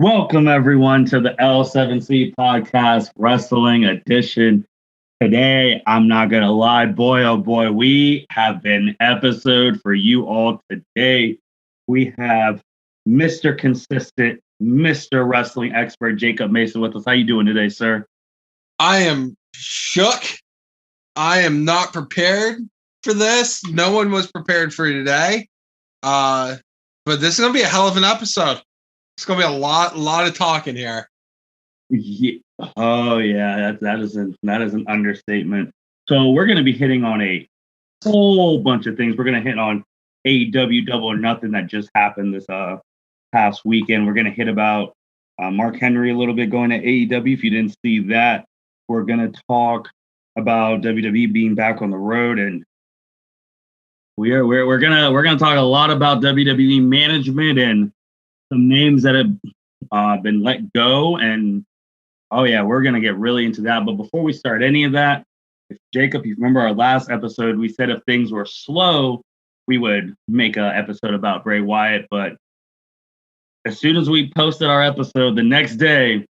Welcome everyone to the L7C podcast wrestling edition. Today, I'm not gonna lie, boy oh boy, we have an episode for you all today. We have Mr. Consistent, Mr. Wrestling Expert Jacob Mason with us. How you doing today, sir? I am shook. I am not prepared for this. No one was prepared for today. But this is gonna be a hell of an episode. It's gonna be a lot of talking here. Yeah. Oh yeah, that is an understatement. So we're gonna be hitting on a whole bunch of things. We're gonna hit on AEW Double or Nothing that just happened this past weekend. We're gonna hit about Mark Henry a little bit going to AEW. If you didn't see that, we're gonna talk about WWE being back on the road, and we're gonna talk a lot about WWE management and some names that have been let go. And oh yeah, we're gonna get really into that. But before we start any of that, if Jacob, you remember our last episode, we said if things were slow, we would make an episode about Bray Wyatt. But as soon as we posted our episode the next day,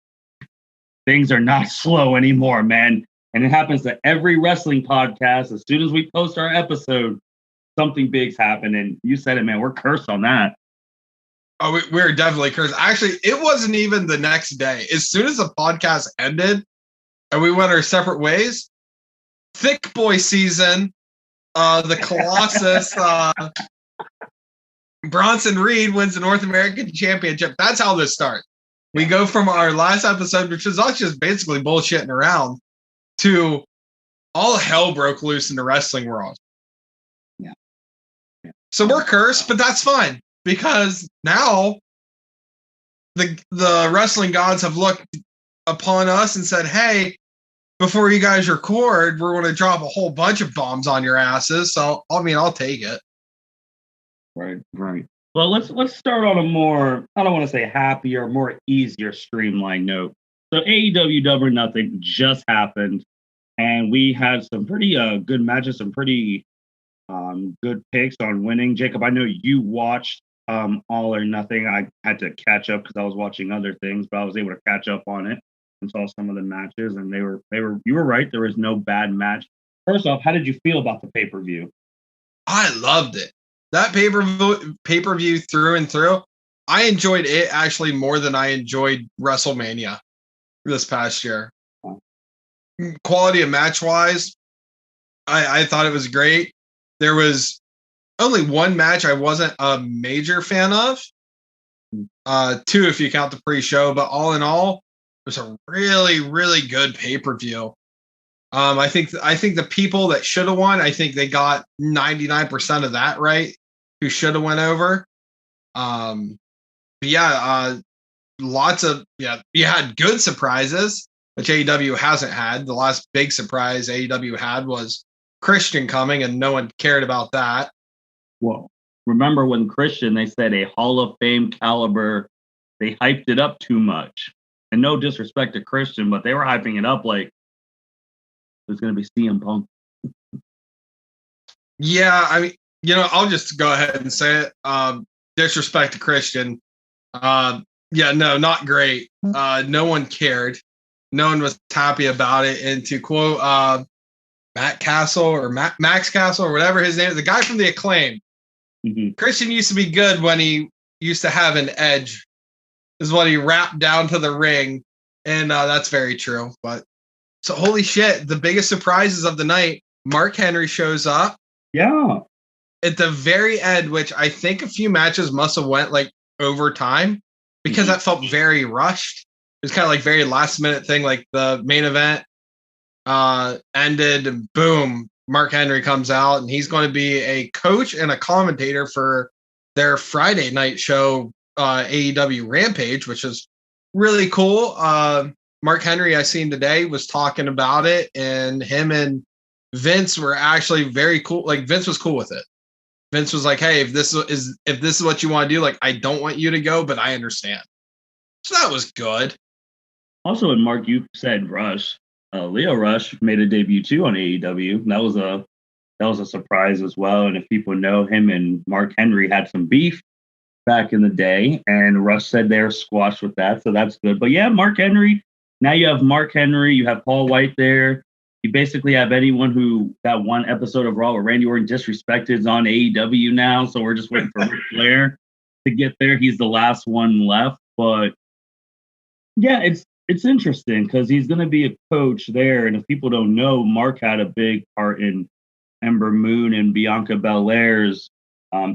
things are not slow anymore, man. And it happens to every wrestling podcast. As soon as we post our episode, something big's happened. And you said it, man, we're cursed on that. Oh, we're definitely cursed. Actually, it wasn't even the next day. As soon as the podcast ended and we went our separate ways, thick boy season, the Colossus, Bronson Reed wins the North American Championship. That's how this starts. We go from our last episode, which was us just basically bullshitting around, to all hell broke loose in the wrestling world. Yeah. So we're cursed, but that's fine. Because now the wrestling gods have looked upon us and said, hey, before you guys record, we're going to drop a whole bunch of bombs on your asses. So, I mean, I'll take it. Right. Well, let's start on a more, I don't want to say happier, more easier, streamlined note. So AEW Double or Nothing just happened, and we had some pretty good matches, some pretty good picks on winning. Jacob, I know you watched All or Nothing. I had to catch up because I was watching other things, but I was able to catch up on it and saw some of the matches, and they were you were right, there was no bad match. First off, how did you feel about the pay-per-view? I loved it. That pay-per-view through and through. I enjoyed it actually more than I enjoyed WrestleMania this past year. Quality of match wise, I thought it was great. There was only one match I wasn't a major fan of. Two if you count the pre-show, but all in all, it was a really, really good pay-per-view. I think the people that should have won, I think they got 99% of that right, who should have went over. Lots of, you had good surprises, which AEW hasn't had. The last big surprise AEW had was Christian coming, and no one cared about that. Well, remember when Christian, they said a Hall of Fame caliber, they hyped it up too much. And no disrespect to Christian, but they were hyping it up like it was going to be CM Punk. Yeah, I mean, I'll just go ahead and say it. Disrespect to Christian. No, not great. No one cared. No one was happy about it. And to quote Matt Castle or Max Castle or whatever his name is, the guy from the Acclaim, Christian used to be good when he used to have an edge, is what he rapped down to the ring. And that's very true. But so holy shit, the biggest surprises of the night, Mark Henry shows up. Yeah. At the very end, which I think a few matches must have went like overtime because that felt very rushed. It was kind of like very last minute thing, like the main event ended and boom, Mark Henry comes out and he's going to be a coach and a commentator for their Friday night show, AEW Rampage, which is really cool. Mark Henry, I seen today, was talking about it, and him and Vince were actually very cool. Like Vince was cool with it. Vince was like, "Hey, if this is what you want to do, like I don't want you to go, but I understand." So that was good. Also, and Mark, you said Rush. Leo Rush made a debut too on AEW. That was a surprise as well. And if people know, him and Mark Henry had some beef. back in the day, and Russ said they're squashed with that, so that's good. But yeah, Mark Henry. Now you have Mark Henry, you have Paul White there. You basically have anyone who that one episode of Raw where Randy Orton disrespected is on AEW now, so we're just waiting for Ric Flair to get there. He's the last one left, but yeah, it's interesting because he's going to be a coach there, and if people don't know, Mark had a big part in Ember Moon and Bianca Belair's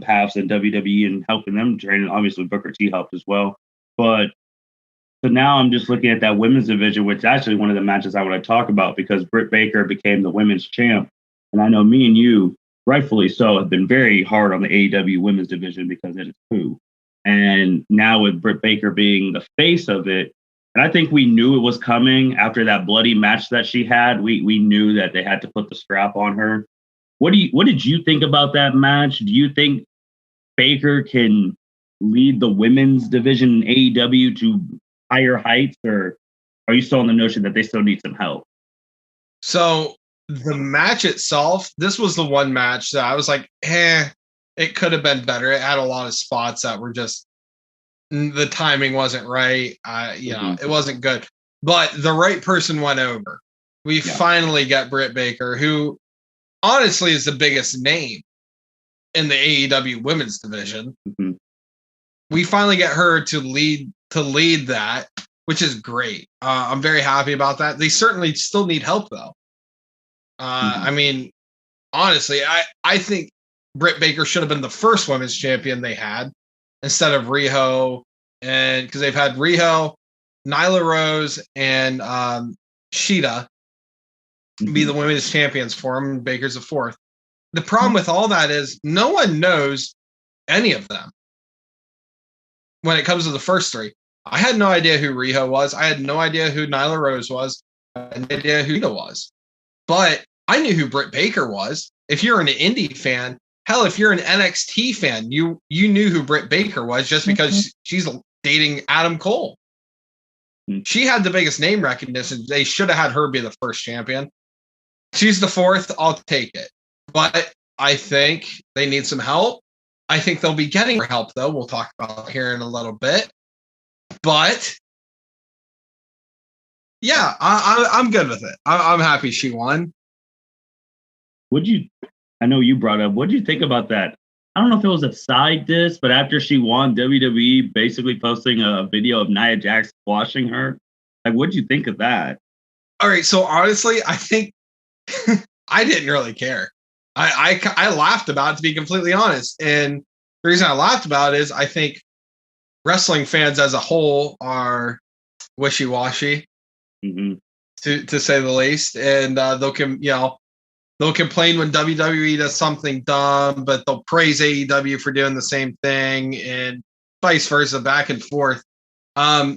paths in WWE and helping them train. And obviously, Booker T helped as well. But so now I'm just looking at that women's division, which is actually one of the matches I want to talk about because Britt Baker became the women's champ. And I know me and you, rightfully so, have been very hard on the AEW women's division because it is poo. And now with Britt Baker being the face of it, and I think we knew it was coming after that bloody match that she had. We knew that they had to put the strap on her. What did you think about that match? Do you think Baker can lead the women's division in AEW to higher heights, or are you still on the notion that they still need some help? So the match itself, this was the one match that I was like, it could have been better. It had a lot of spots that were just, the timing wasn't right. It wasn't good. But the right person went over. We finally got Britt Baker, who honestly is the biggest name in the AEW women's division. Mm-hmm. We finally get her to lead that, which is great. I'm very happy about that. They certainly still need help, though. I mean, honestly, I think Britt Baker should have been the first women's champion they had instead of Riho, and because they've had Riho, Nyla Rose, and Shida be the women's champions for them. Baker's the fourth. The problem with all that is no one knows any of them. When it comes to the first three, I had no idea who Riho was. I had no idea who Nyla Rose was. I had no idea who Shida was. But I knew who Britt Baker was. If you're an indie fan, hell, if you're an NXT fan, you knew who Britt Baker was just because she's dating Adam Cole. She had the biggest name recognition. They should have had her be the first champion. She's the fourth. I'll take it. But I think they need some help. I think they'll be getting more help, though. We'll talk about here in a little bit. But yeah, I'm good with it. I'm happy she won. I know you brought up, what did you think about that? I don't know if it was a side diss, but after she won, WWE basically posting a video of Nia Jax squashing her. Like, what did you think of that? All right, so honestly, I think I didn't really care. I laughed about it, to be completely honest. And the reason I laughed about it is I think wrestling fans as a whole are wishy-washy, to say the least. And they'll complain when WWE does something dumb, but they'll praise AEW for doing the same thing, and vice versa, back and forth.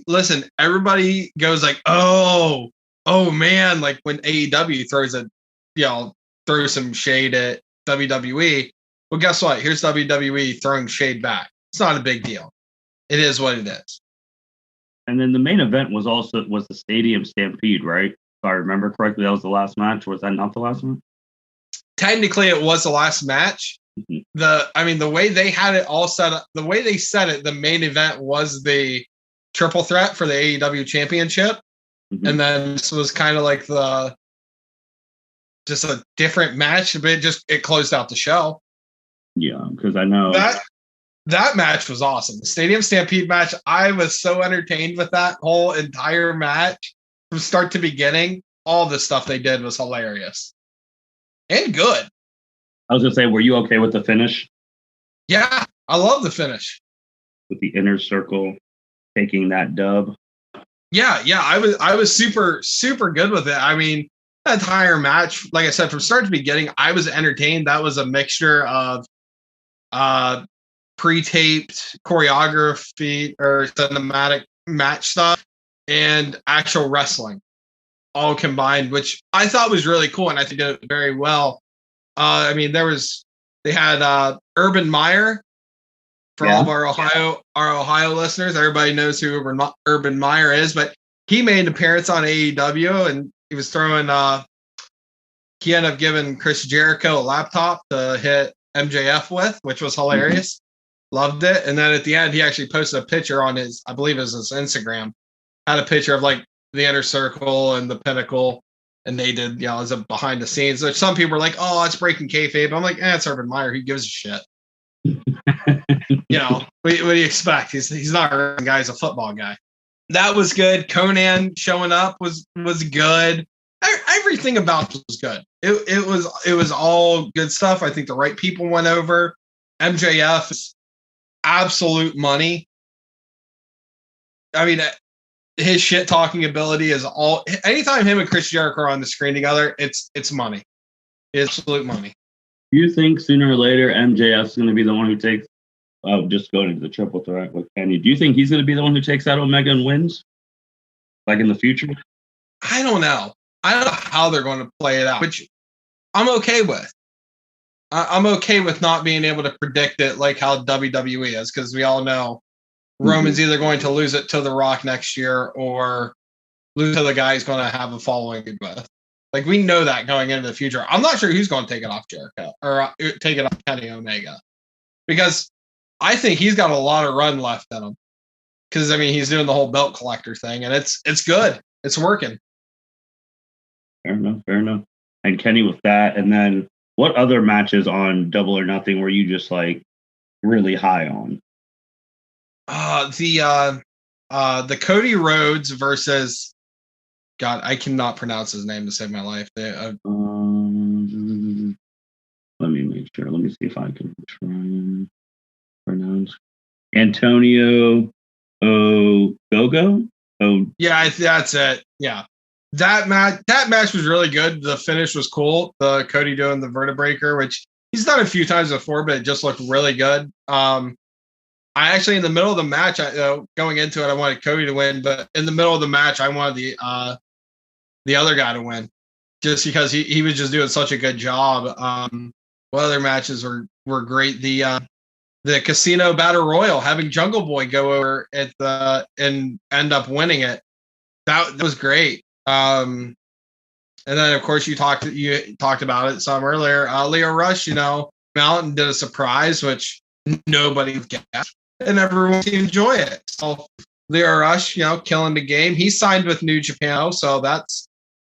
Listen, everybody goes like, oh man, like when AEW throws some shade at WWE. Well, guess what? Here's WWE throwing shade back. It's not a big deal. It is what it is. And then the main event was the Stadium Stampede, right? If I remember correctly, that was the last match. Was that not the last one? Technically, it was the last match. The way they had it all set up, the way they said it, the main event was the triple threat for the AEW Championship, and then this was kind of like just a different match, but it closed out the show. Yeah, because I know that match was awesome. The Stadium Stampede match, I was so entertained with that whole entire match from start to beginning. All the stuff they did was hilarious and good. I was gonna say, were you okay with the finish? Yeah, I love the finish with the Inner Circle taking that dub. Yeah, I was super, super good with it. I mean, the entire match, like I said, from start to beginning, I was entertained. That was a mixture of pre-taped choreography or cinematic match stuff and actual wrestling all combined, which I thought was really cool, and I think did it very well. I mean, they had Urban Meyer. For all of our Ohio listeners, everybody knows who Urban Meyer is, but he made an appearance on AEW, and he was throwing. He ended up giving Chris Jericho a laptop to hit MJF with, which was hilarious. Loved it. And then at the end, he actually posted a picture on his, I believe it was his Instagram, had a picture of like the Inner Circle and the Pinnacle. And they did, as a behind the scenes. Which some people were like, "Oh, it's breaking kayfabe." I'm like, it's Urban Meyer. Who gives a shit? What do you expect? He's not a guy. He's a football guy. That was good. Conan showing up was good. Everything about this was good. It was all good stuff. I think the right people went over. MJF is absolute money. I mean, his shit talking ability is all. Anytime him and Chris Jericho are on the screen together, it's money. It's absolute money. Do you think sooner or later MJF's going to be the one who takes? Just going into the triple threat with Kenny. Do you think he's going to be the one who takes out Omega and wins? Like in the future? I don't know. I don't know how they're going to play it out, which I'm okay with. I'm okay with not being able to predict it like how WWE is, because we all know Roman's either going to lose it to The Rock next year or lose to the guy he's going to have a following with. Like, we know that going into the future. I'm not sure who's going to take it off Jericho or take it off Kenny Omega, because I think he's got a lot of run left in him. Because, I mean, he's doing the whole belt collector thing, and it's good. It's working. Fair enough. And Kenny with that. And then what other matches on Double or Nothing were you just, like, really high on? The Cody Rhodes versus... God, I cannot pronounce his name to save my life. Let me make sure. Let me see if I can try and pronounce. Antonio Ogogo? Yeah, that's it. Yeah. That match was really good. The finish was cool. The Cody doing the vertebraker, which he's done a few times before, but it just looked really good. I actually, in the middle of the match, going into it, I wanted Cody to win, but in the middle of the match, I wanted the other guy to win, just because he was just doing such a good job. What other matches were great? The Casino Battle Royal, having Jungle Boy go over and end up winning it. That was great. And then of course you talked about it some earlier. Leo Rush, Mountain did a surprise, which nobody guessed, and everyone to enjoy it. So Leo Rush, killing the game. He signed with New Japan, so that's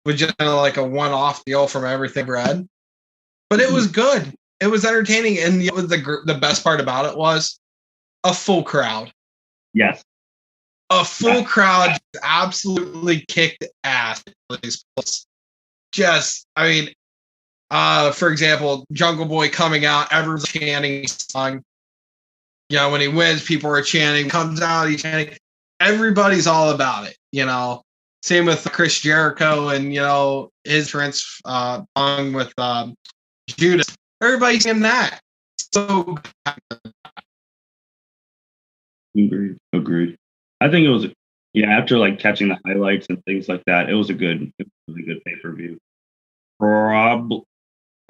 was just kind of like a one-off deal from everything read. But it was good. It was entertaining, and the best part about it was a full crowd. Yes. A full crowd absolutely kicked ass. Just, I mean, for example, Jungle Boy coming out, everyone's chanting his song. When he wins, people are chanting, comes out, he's chanting. Everybody's all about it, Same with Chris Jericho and, his song with Judas. Everybody's in that. So Agreed. I think it was, after like catching the highlights and things like that, it was a really good pay-per-view. Probably,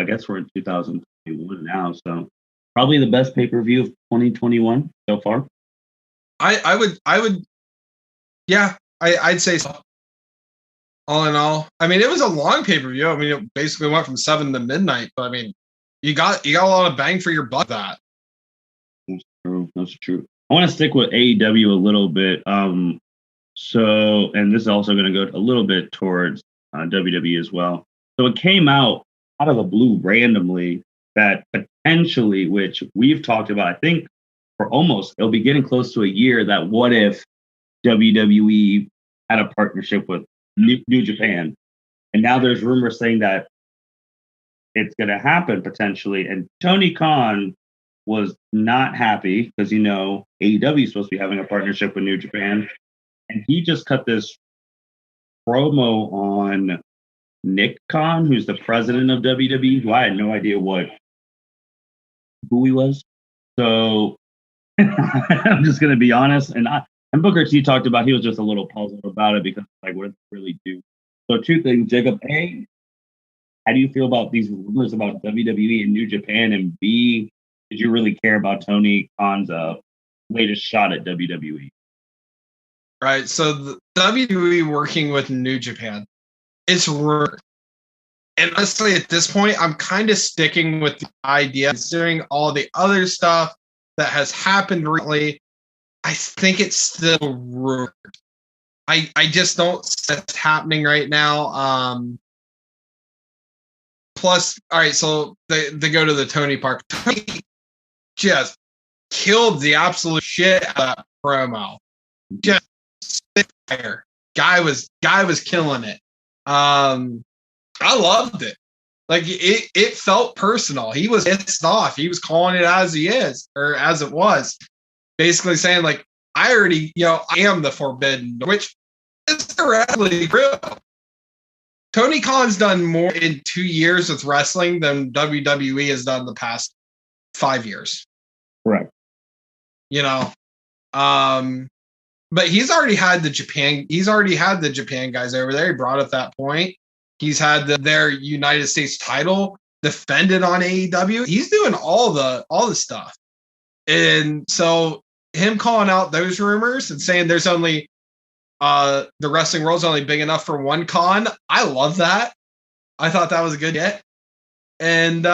I guess we're in 2021 now, so probably the best pay-per-view of 2021 so far. I'd say so. All in all, I mean, it was a long pay-per-view. I mean, it basically went from 7 to midnight, but I mean, you got a lot of bang for your buck. That's true. I want to stick with AEW a little bit. So, and this is also going to go a little bit towards WWE as well. So it came out of the blue randomly that potentially, which we've talked about, I think it'll be getting close to a year, that what if WWE had a partnership with New Japan? And now there's rumors saying that it's going to happen potentially. And Tony Kahn was not happy because, AEW is supposed to be having a partnership with New Japan. And he just cut this promo on Nick Kahn, who's the president of WWE, who I had no idea who he was. So I'm just going to be honest. And Booker T talked about, he was just a little puzzled about it because, like, what does it really do? So two things, Jacob. A, how do you feel about these rumors about WWE and New Japan? And B, did you really care about Tony Khan's latest shot at WWE? Right. So the WWE working with New Japan, it's rumored. And honestly, at this point, I'm kind of sticking with the idea, considering all the other stuff that has happened recently, I think it's still rumored. I just don't see it's happening right now. Plus, all right, so they go to the Tony Park. Tony just killed the absolute shit out of that promo. Just fire. Guy was killing it. I loved it. Like it felt personal. He was pissed off. He was calling it as he is, or as it was. Basically saying, like, I already, I am the forbidden, which is directly real. Tony Khan's done more in 2 years with wrestling than WWE has done the past 5 years. Correct. But he's already had the Japan guys over there. He brought up that point. He's had their United States title defended on AEW. He's doing all the stuff. And so him calling out those rumors and saying there's only the wrestling world's only big enough for one Khan. I love that. I thought that was a good get. And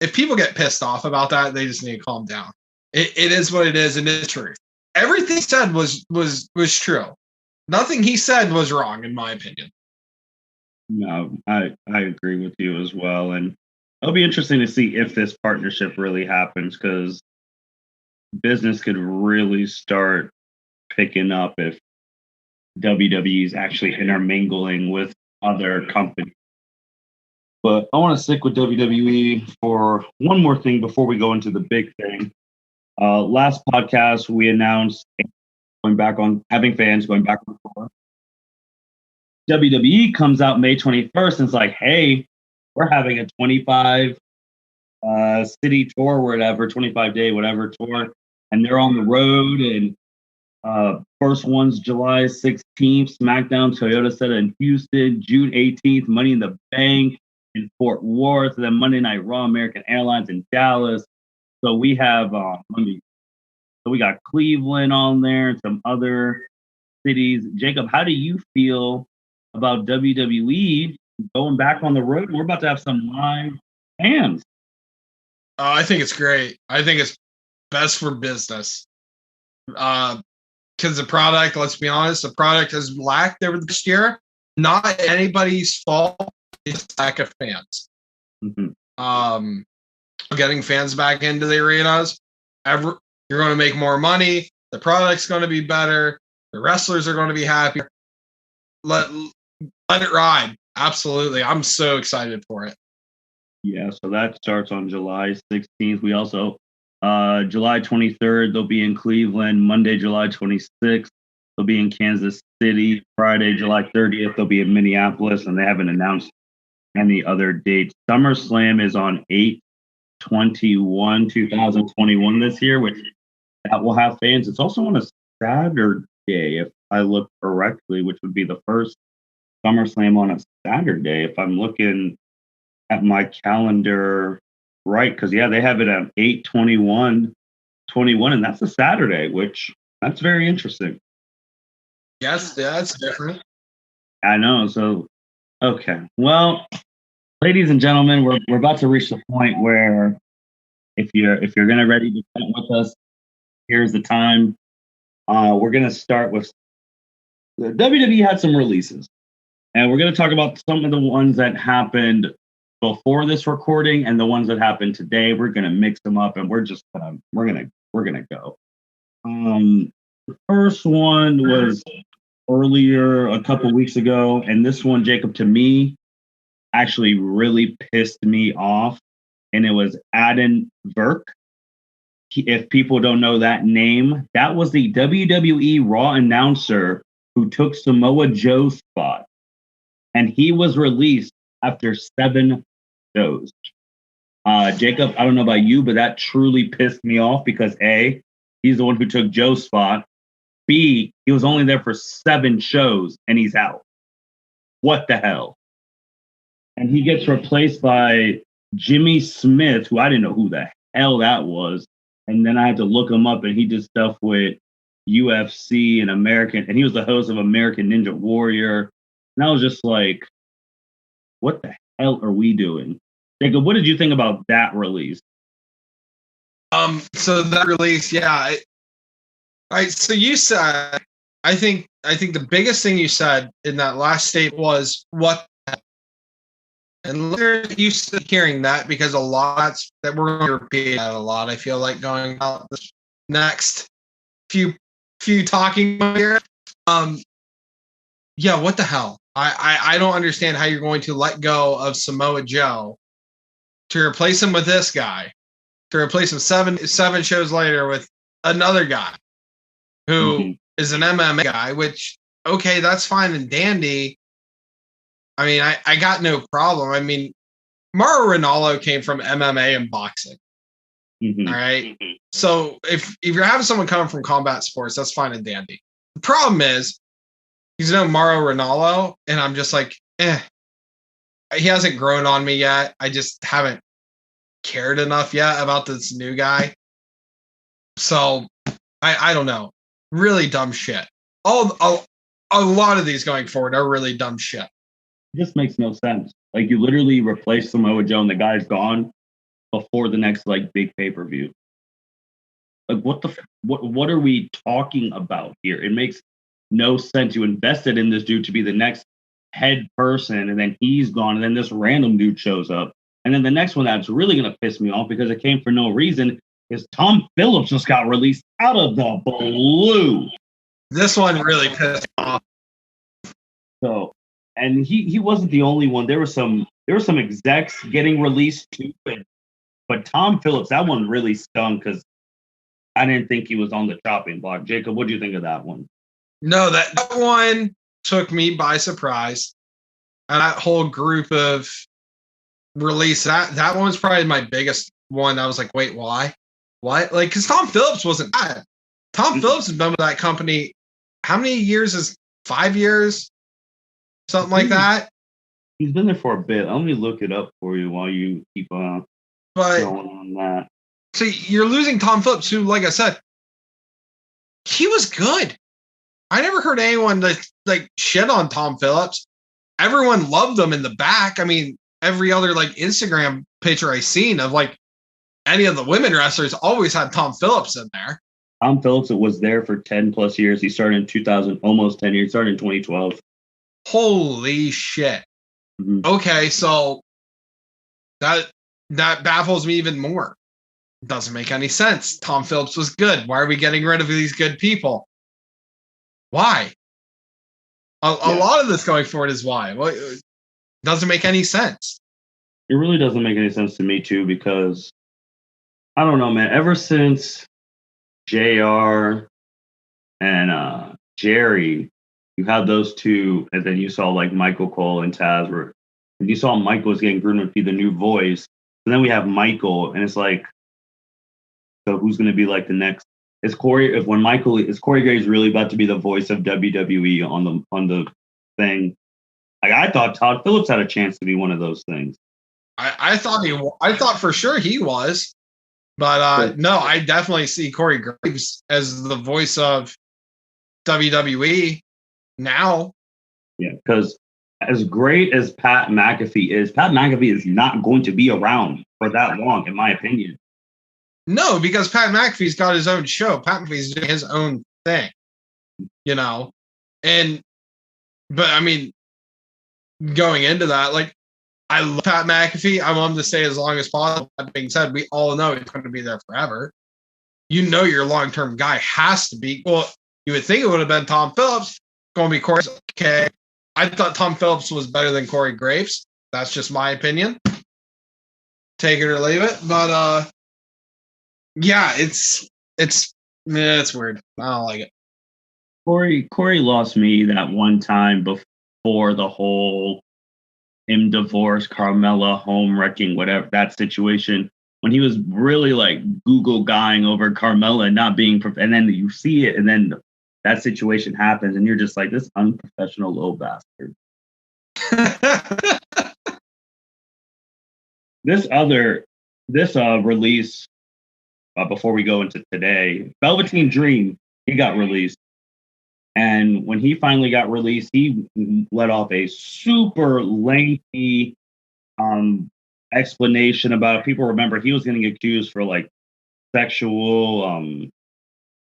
if people get pissed off about that, they just need to calm down. It is what it is, and it's truth. Everything he said was true. Nothing he said was wrong, in my opinion. No, I agree with you as well. And it'll be interesting to see if this partnership really happens, because business could really start picking up if WWE is actually intermingling with other companies. But I want to stick with WWE for one more thing before we go into the big thing. Last podcast, we announced having fans going back on tour. WWE comes out May 21st and it's like, hey, we're having a 25 city tour, whatever, 25-day, whatever tour. And they're on the road. And first one's July 16th, SmackDown, Toyota Center in Houston, June 18th, Money in the Bank in Fort Worth, and then Monday Night Raw, American Airlines in Dallas. So we have, we got Cleveland on there and some other cities. Jacob, how do you feel about WWE going back on the road? We're about to have some live fans. I think it's great. I think it's best for business. Because the product, let's be honest, the product has lacked over the year. Not anybody's fault. It's lack of fans. Mm-hmm. Getting fans back into the arenas. You're going to make more money. The product's going to be better. The wrestlers are going to be happier. Let it ride. Absolutely. I'm so excited for it. Yeah, so that starts on July 16th. We also, July 23rd, they'll be in Cleveland. Monday, July 26th, they'll be in Kansas City. Friday, July 30th, they'll be in Minneapolis, and they haven't announced any other dates. SummerSlam is on 8/21/2021 this year, which that will have fans. It's also on a Saturday, if I look correctly, which would be the first SummerSlam on a Saturday, if I'm looking at my calendar right, because they have it at 8/21/21, and that's a Saturday, which that's very interesting. Yes, that's different. I know. So, okay. Well, ladies and gentlemen, we're about to reach the point where if you're gonna ready to chat with us, here's the time. We're gonna start with the WWE had some releases, and we're gonna talk about some of the ones that happened before this recording and the ones that happened today. We're gonna mix them up, and we're gonna go. The first one was earlier a couple weeks ago, and this one, Jacob, to me, actually really pissed me off, and it was Adam Verk. If people don't know that name, that was the WWE Raw announcer who took Samoa Joe's spot, and he was released after 7 shows. Jacob, I don't know about you, but that truly pissed me off because A, he's the one who took Joe's spot. B, he was only there for 7 shows and he's out. What the hell? And he gets replaced by Jimmy Smith, who I didn't know who the hell that was. And then I had to look him up, and he did stuff with UFC and American, and he was the host of American Ninja Warrior. And I was just like, what the hell are we doing? Jacob, what did you think about that release? So that release, yeah. All right. So you said, I think the biggest thing you said in that last statement was what. And later you started hearing that because a lot that we're going to repeat that a lot. I feel like going out this next few talking here. Yeah. What the hell? I don't understand how you're going to let go of Samoa Joe to replace him with this guy, to replace him seven shows later with another guy who is an MMA guy, which, okay, that's fine and dandy. I mean, I got no problem. I mean, Mauro Ranallo came from MMA and boxing. All right. So if you're having someone come from combat sports, that's fine and dandy. The problem is he's no Mauro Ranallo, and I'm just like, he hasn't grown on me yet. I just haven't cared enough yet about this new guy. So I don't know. Really dumb shit. A lot of these going forward are really dumb shit. It just makes no sense. Like, you literally replace Samoa Joe and the guy's gone before the next like big pay-per-view. Like, what are we talking about here? It makes no sense. You invested in this dude to be the next head person, and then he's gone, and then this random dude shows up. And then the next one that's really going to piss me off because it came for no reason is Tom Phillips just got released out of the blue. This one really pissed me off. So, and he wasn't the only one. There were some execs getting released too, but Tom Phillips, that one really stung because I didn't think he was on the chopping block. Jacob, what do you think of that one? No, that one took me by surprise. And that whole group of release, that one was probably my biggest one. I was like, wait, why? What? Like, because Tom Phillips wasn't bad. Tom Phillips has been with that company. How many years is 5 years? Something like that. He's been there for a bit. Let me look it up for you while you keep going on that. So you're losing Tom Phillips, who, like I said, he was good. I never heard anyone like shit on Tom Phillips. Everyone loved him in the back. I mean, every other like Instagram picture I seen of like any of the women wrestlers always had Tom Phillips in there. Tom Phillips was there for 10 plus years. He started in 2000, almost 10 years. He started in 2012. Holy shit. Okay, so that baffles me even more. Doesn't make any sense. Tom Phillips was good. Why are we getting rid of these good people? Why? A lot of this going forward is why. Well, it doesn't make any sense. It really doesn't make any sense to me too, because I don't know, man. Ever since JR and Jerry, you had those two, and then you saw like Michael Cole and Taz and you saw Michael was getting groomed to be the new voice. And then we have Michael, and it's like, so who's going to be like the next? Is Corey Graves really about to be the voice of WWE on the thing? Like, I thought Todd Phillips had a chance to be one of those things. I thought for sure he was, but no, I definitely see Corey Graves as the voice of WWE now. Yeah, because as great as Pat McAfee is not going to be around for that long, in my opinion. No, because Pat McAfee's got his own show. Pat McAfee's doing his own thing, but I mean, going into that, like, I love Pat McAfee. I want him to stay as long as possible. That being said, we all know he's going to be there forever. You know, your long-term guy has to be. Well, you would think it would have been Tom Phillips. Going to be Corey. Okay, I thought Tom Phillips was better than Corey Graves. That's just my opinion. Take it or leave it, but yeah, it's weird. I don't like it. Corey lost me that one time before the whole him divorce, Carmella, home wrecking, whatever, that situation, when he was really like Google guying over Carmella and not being, and then you see it, and then that situation happens, and you're just like, this unprofessional little bastard. This release, before we go into today, Velveteen Dream, he got released. And when he finally got released, he let off a super lengthy explanation about it. People remember he was getting accused for like sexual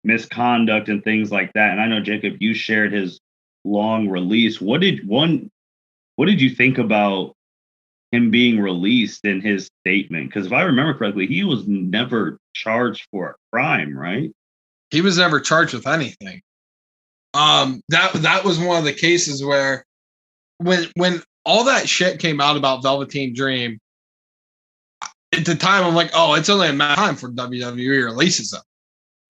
misconduct and things like that. And I know, Jacob, you shared his long release. What did you think about him being released in his statement? Because if I remember correctly, he was never charged for a crime, right? He was never charged with anything. That was one of the cases where when all that shit came out about Velveteen Dream, at the time I'm like, oh, it's only a matter of time for WWE releases them.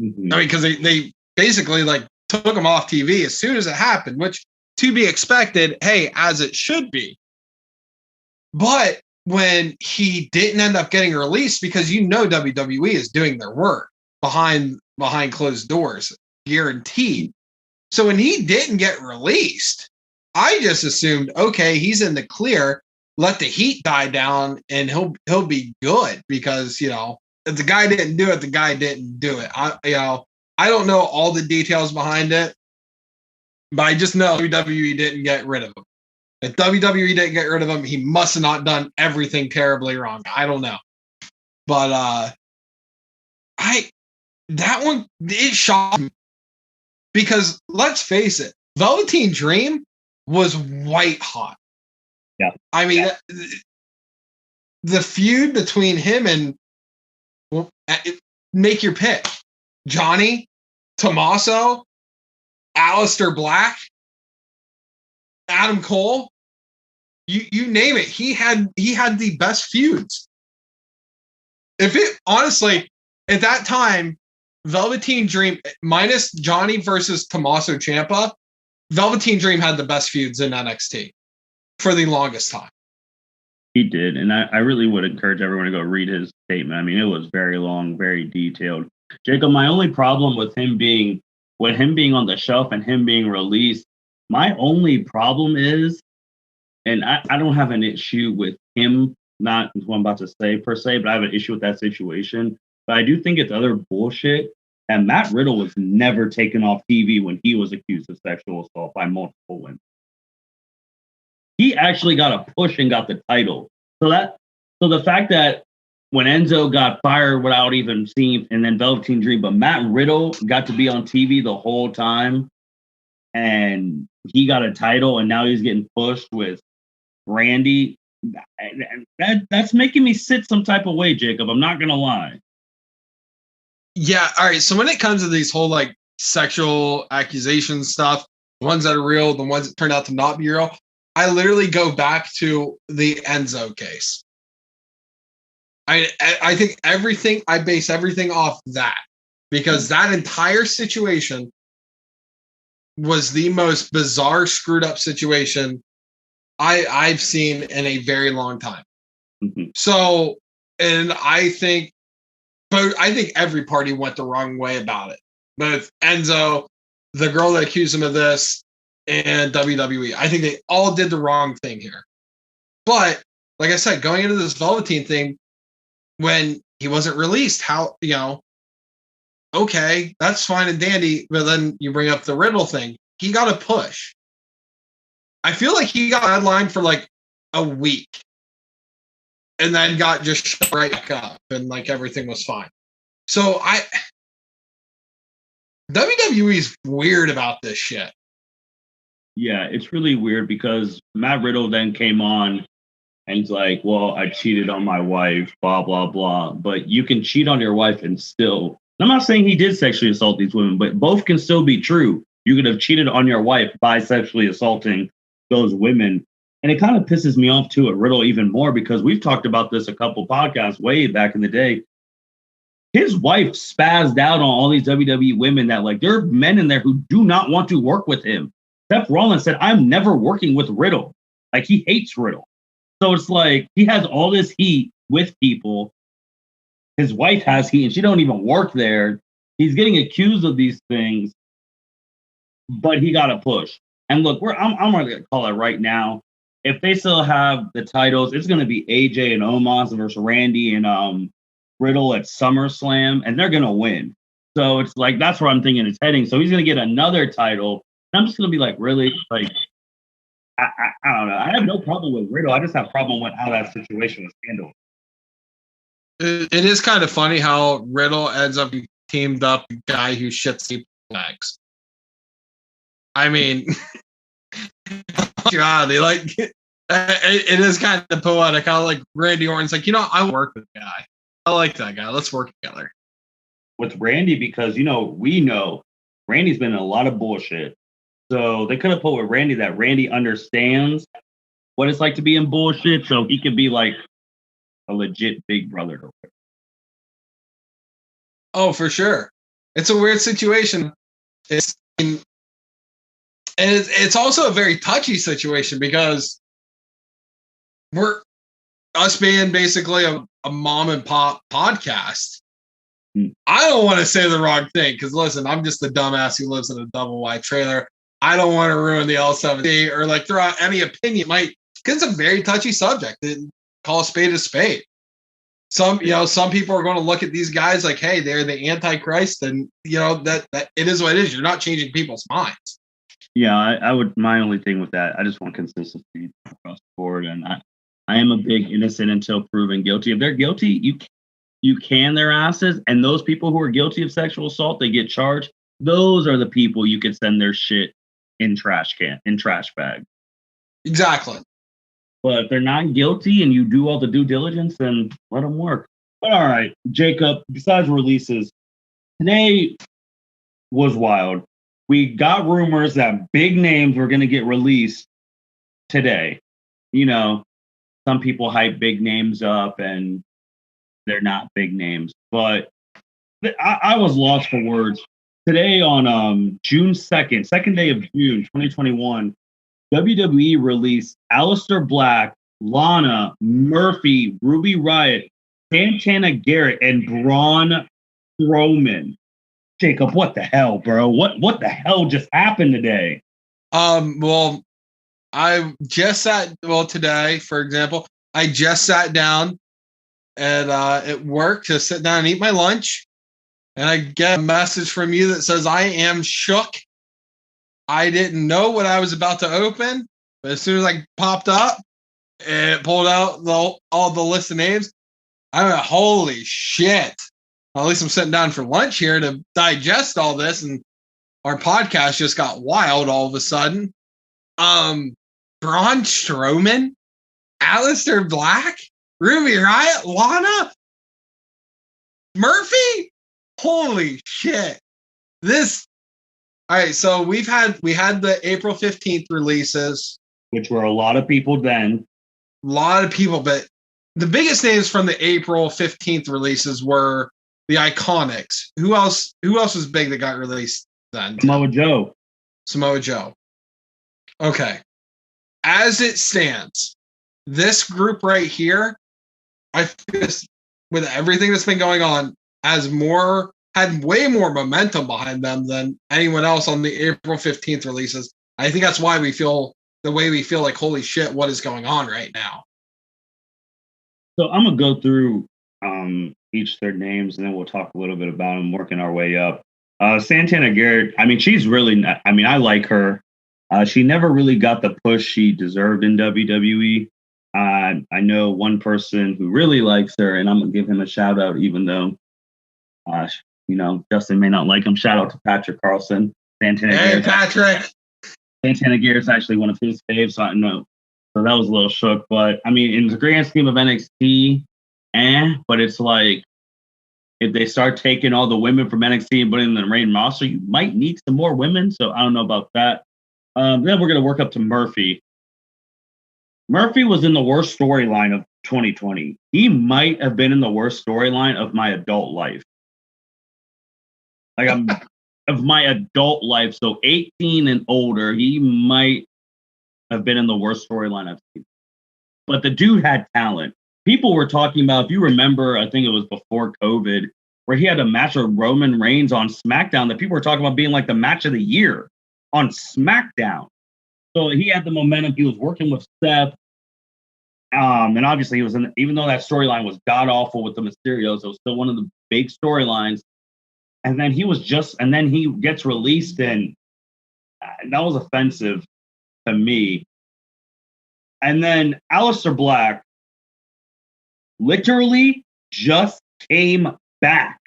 Mm-hmm. I mean, because they basically like took him off TV as soon as it happened, which to be expected, hey, as it should be. But when he didn't end up getting released, because WWE is doing their work behind closed doors, guaranteed. So when he didn't get released, I just assumed, okay, he's in the clear. Let the heat die down, and he'll be good, because if the guy didn't do it, the guy didn't do it. I don't know all the details behind it, but I just know WWE didn't get rid of him. If WWE didn't get rid of him, he must have not done everything terribly wrong. I don't know. But that one, it shocked me. Because let's face it, Velveteen Dream was white hot. Yeah. I mean, the feud between him and, make your pick. Johnny, Tommaso, Aleister Black, Adam Cole, you name it. He had the best feuds. Honestly, at that time, Velveteen Dream minus Johnny versus Tommaso Ciampa, Velveteen Dream had the best feuds in NXT for the longest time. He did, and I really would encourage everyone to go read his statement. I mean, it was very long, very detailed. Jacob, my only problem with him being on the shelf and him being released, my only problem is, and I don't have an issue with him, not what I'm about to say per se, but I have an issue with that situation. But I do think it's other bullshit. And Matt Riddle was never taken off TV when he was accused of sexual assault by multiple women. He actually got a push and got the title. So the fact that when Enzo got fired without even seeing, and then Velveteen Dream, but Matt Riddle got to be on TV the whole time, and he got a title, and now he's getting pushed with Randy. That's making me sit some type of way, Jacob. I'm not gonna lie. Yeah, all right. So when it comes to these whole like sexual accusation stuff, the ones that are real, the ones that turned out to not be real, I literally go back to the Enzo case. I think I base everything off that, because that entire situation was the most bizarre, screwed up situation I've seen in a very long time. Mm-hmm. So, and I think every party went the wrong way about it. Both Enzo, the girl that accused him of this, and WWE. I think they all did the wrong thing here. But, like I said, going into this Velveteen thing, when he wasn't released, okay, that's fine and dandy, but then you bring up the Riddle thing. He got a push. I feel like he got a headline for like a week, and then got just shut right back up, and like everything was fine. So WWE's weird about this shit. Yeah, it's really weird, because Matt Riddle then came on and he's like, well, I cheated on my wife, blah, blah, blah. But you can cheat on your wife and still, I'm not saying he did sexually assault these women, but both can still be true. You could have cheated on your wife by sexually assaulting those women. And it kind of pisses me off too at Riddle even more, because we've talked about this a couple podcasts way back in the day. His wife spazzed out on all these WWE women that, like, there are men in there who do not want to work with him. Seth Rollins said, I'm never working with Riddle. Like, he hates Riddle. So it's like he has all this heat with people. His wife has heat, and she don't even work there. He's getting accused of these things, but he got a push. And look, I'm going to call it right now. If they still have the titles, it's going to be AJ and Omos versus Randy and Riddle at SummerSlam, and they're going to win. So it's like, that's where I'm thinking it's heading. So he's going to get another title. And I'm just going to be like, really? Like, I don't know. I have no problem with Riddle. I just have a problem with how that situation was handled. It is kind of funny how Riddle ends up teamed up with a guy who shits people's bags. I mean, God, they like it is kind of poetic. How like Randy Orton's like, I work with the guy. I like that guy. Let's work together. With Randy, because we know Randy's been in a lot of bullshit. So they could have put with Randy that Randy understands what it's like to be in bullshit, so he could be like a legit big brother to Rick. Oh, for sure. It's a weird situation. It's also a very touchy situation because we're us being basically a mom and pop podcast. I don't want to say the wrong thing because listen, I'm just a dumbass who lives in a double wide trailer. I don't want to ruin the L7C or like throw out any opinion. Because it's a very touchy subject. Call a spade a spade. Some people are going to look at these guys like, hey, they're the Antichrist, and that it is what it is. You're not changing people's minds. Yeah, I would. My only thing with that, I just want consistency across the board, and I am a big innocent until proven guilty. If they're guilty, you can their asses, and those people who are guilty of sexual assault, they get charged. Those are the people you could send their shit in trash bag. Exactly. But if they're not guilty and you do all the due diligence, then let them work. But all right, Jacob, besides releases, today was wild. We got rumors that big names were going to get released today. Some people hype big names up and they're not big names. But I was lost for words. Today on June 2nd, second day of June 2021, WWE released Aleister Black, Lana, Murphy, Ruby Riott, Santana Garrett, and Braun Strowman. Jacob, what the hell, bro? What the hell just happened today? Well, today, for example, I just sat down at work to sit down and eat my lunch, and I get a message from you that says I am shook. I didn't know what I was about to open, but as soon as I popped up, it pulled out all the list of names. I went, holy shit. Well, at least I'm sitting down for lunch here to digest all this, and our podcast just got wild all of a sudden. Braun Strowman, Aleister Black, Ruby Riott, Lana, Murphy. Holy shit! All right, so we had the April 15th releases, which were a lot of people then. A lot of people, but the biggest names from the April 15th releases were the Iconics. Who else was big that got released then? Samoa Joe. Okay. As it stands, this group right here, I feel with everything that's been going on, had way more momentum behind them than anyone else on the April 15th releases. I think that's why we feel the way we feel like, holy shit, what is going on right now? So I'm going to go through each of their names, and then we'll talk a little bit about them, working our way up. Santana Garrett, she's really, I like her. She never really got the push she deserved in WWE. I know one person who really likes her, and I'm going to give him a shout out, even though, Justin may not like him. Shout out to Patrick Carlson. Patrick. Santana Garrett's actually one of his faves, so I know. So that was a little shook. But, in the grand scheme of NXT, but it's like, if they start taking all the women from NXT and putting them in the main roster, you might need some more women. So I don't know about that. Then we're going to work up to Murphy. Murphy was in the worst storyline of 2020. He might have been in the worst storyline of my adult life. Of my adult life. So 18 and older, he might have been in the worst storyline I've seen. But the dude had talent. People were talking about, if you remember, I think it was before COVID, where he had a match with Roman Reigns on SmackDown that people were talking about being like the match of the year on SmackDown. So he had the momentum. He was working with Seth. And obviously he was even though that storyline was god awful with the Mysterios, it was still one of the big storylines. And then he gets released, and that was offensive to me. And then Aleister Black, literally just came back.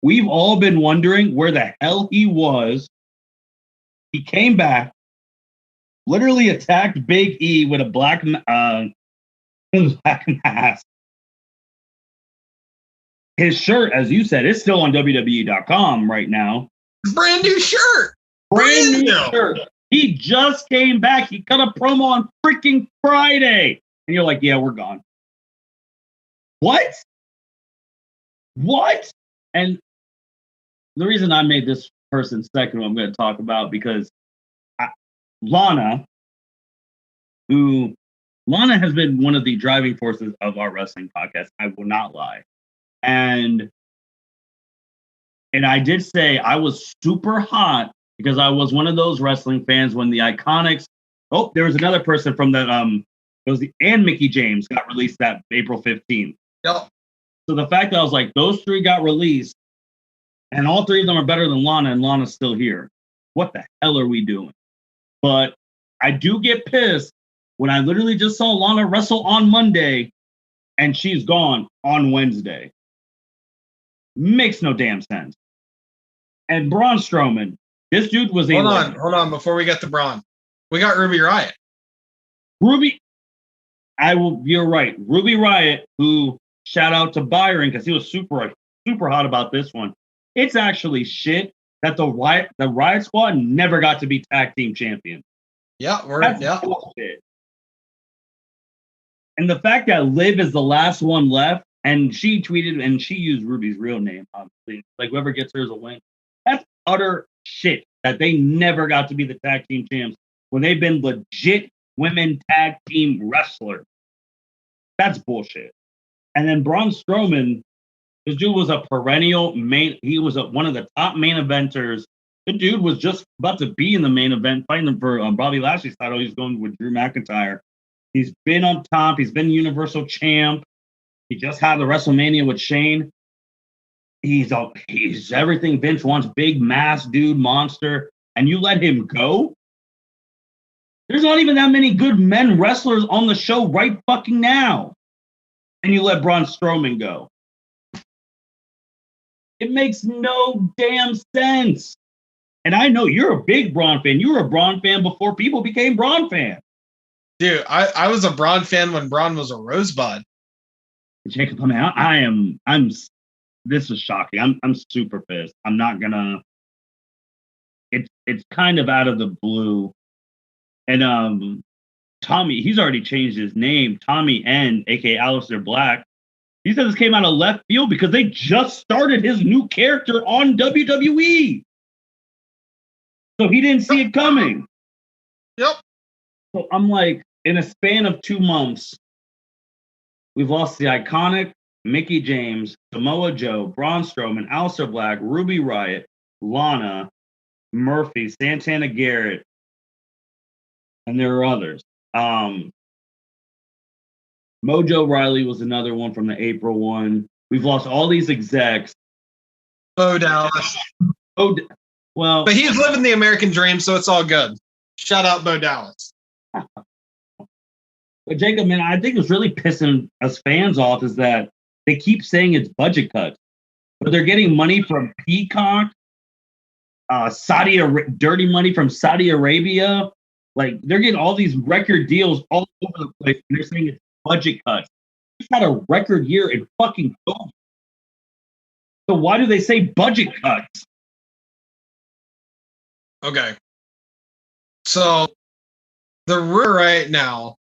We've all been wondering where the hell he was. He came back, literally attacked Big E with a black mask. His shirt, as you said, is still on WWE.com right now. Brand new shirt. Brand new shirt. He just came back. He cut a promo on freaking Friday. And you're like, yeah, we're gone. What? And the reason I made this person second, I'm going to talk about, because Lana has been one of the driving forces of our wrestling podcast. I will not lie. And I did say I was super hot because I was one of those wrestling fans when the Iconics. Oh, there was another person from that. And Mickie James got released that April 15th. Yep. So the fact that I was like, those three got released, and all three of them are better than Lana, and Lana's still here. What the hell are we doing? But I do get pissed when I literally just saw Lana wrestle on Monday, and she's gone on Wednesday. Makes no damn sense. And Braun Strowman, this dude was Hold on. Before we get to Braun, we got Ruby Riott. You're right. Ruby Riott, who, shout out to Byron, because he was super hot about this one. It's actually shit that the Riott Squad never got to be tag team champions. Yeah, bullshit. And the fact that Liv is the last one left, and she tweeted, and she used Ruby's real name, obviously. Like, whoever gets hers will win. That's utter shit that they never got to be the tag team champs when they've been legit women tag team wrestlers. That's bullshit. And then Braun Strowman, this dude was a perennial he was one of the top main eventers. The dude was just about to be in the main event, fighting them for Bobby Lashley's title. He's going with Drew McIntyre. He's been on top. He's been Universal Champ. He just had the WrestleMania with Shane. He's everything Vince wants. Big mass dude, monster. And you let him go? There's not even that many good men wrestlers on the show right fucking now. And you let Braun Strowman go. It makes no damn sense. And I know you're a big Braun fan. You were a Braun fan before people became Braun fans. Dude, I was a Braun fan when Braun was a Rosebud. Jacob, this is shocking. I'm super pissed. I'm not gonna. It's kind of out of the blue. And Tommy, he's already changed his name. Tommy N, aka Aleister Black. He said this came out of left field because they just started his new character on WWE. So he didn't see it coming. Yep. So I'm like, in a span of 2 months, we've lost the Iconic, Mickie James, Samoa Joe, Braun Strowman, Aleister Black, Ruby Riott, Lana, Murphy, Santana Garrett, and there are others. Mojo Riley was another one from the April one. We've lost all these execs. Bo Dallas. Well, but he's living the American dream, so it's all good. Shout out Bo Dallas. But Jacob, man, I think what's really pissing us fans off is that they keep saying it's budget cuts, but they're getting money from Peacock, dirty money from Saudi Arabia. Like, they're getting all these record deals all over the place, and they're saying it's budget cuts. We've had a record year in fucking COVID. So why do they say budget cuts? Okay. So the rumor right now,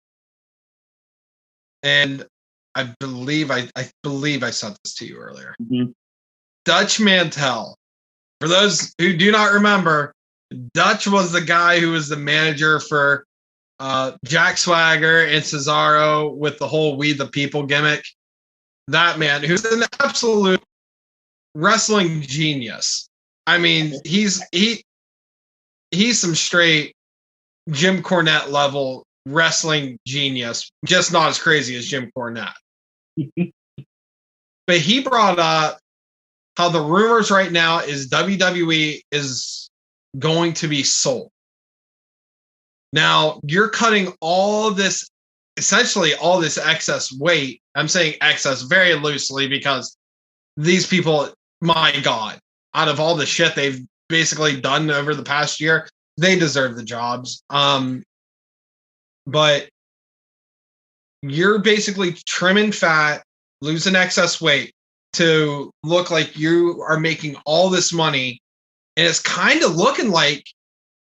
and I believe I sent this to you earlier. Mm-hmm. Dutch Mantel. For those who do not remember, Dutch was the guy who was the manager for Jack Swagger and Cesaro with the whole "We the People" gimmick. That man, who's an absolute wrestling genius. I mean, he's some straight Jim Cornette level wrestling genius, just not as crazy as Jim Cornette. But he brought up how the rumors right now is WWE is going to be sold. Now, you're cutting all this essentially all this excess weight. I'm saying excess very loosely because these people, my God, out of all the shit they've basically done over the past year, they deserve the jobs. But you're basically trimming fat, losing excess weight to look like you are making all this money. And it's kind of looking like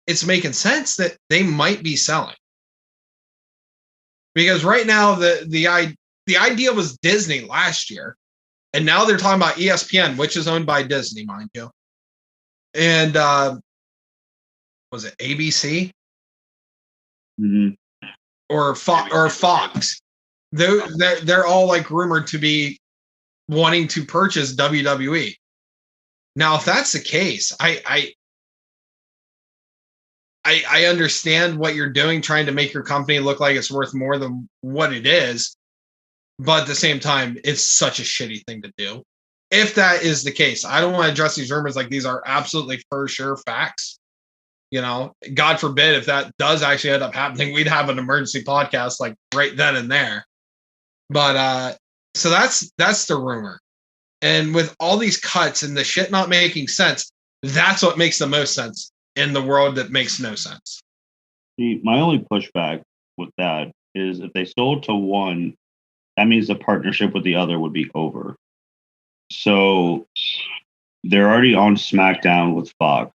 it's making sense that they might be selling. Because right now, the idea was Disney last year. And now they're talking about ESPN, which is owned by Disney, mind you. And was it ABC? Mm-hmm. Or Fox? They're all like rumored to be wanting to purchase WWE. Now, if that's the case, I understand what you're doing, trying to make your company look like it's worth more than what it is. But at the same time, it's such a shitty thing to do. If that is the case, I don't want to address these rumors like these are absolutely for sure facts. You know, God forbid if that does actually end up happening, we'd have an emergency podcast like right then and there. But so that's the rumor. And with all these cuts and the shit not making sense, that's what makes the most sense in the world that makes no sense. See, my only pushback with that is if they sold to one, that means the partnership with the other would be over. So they're already on SmackDown with Fox,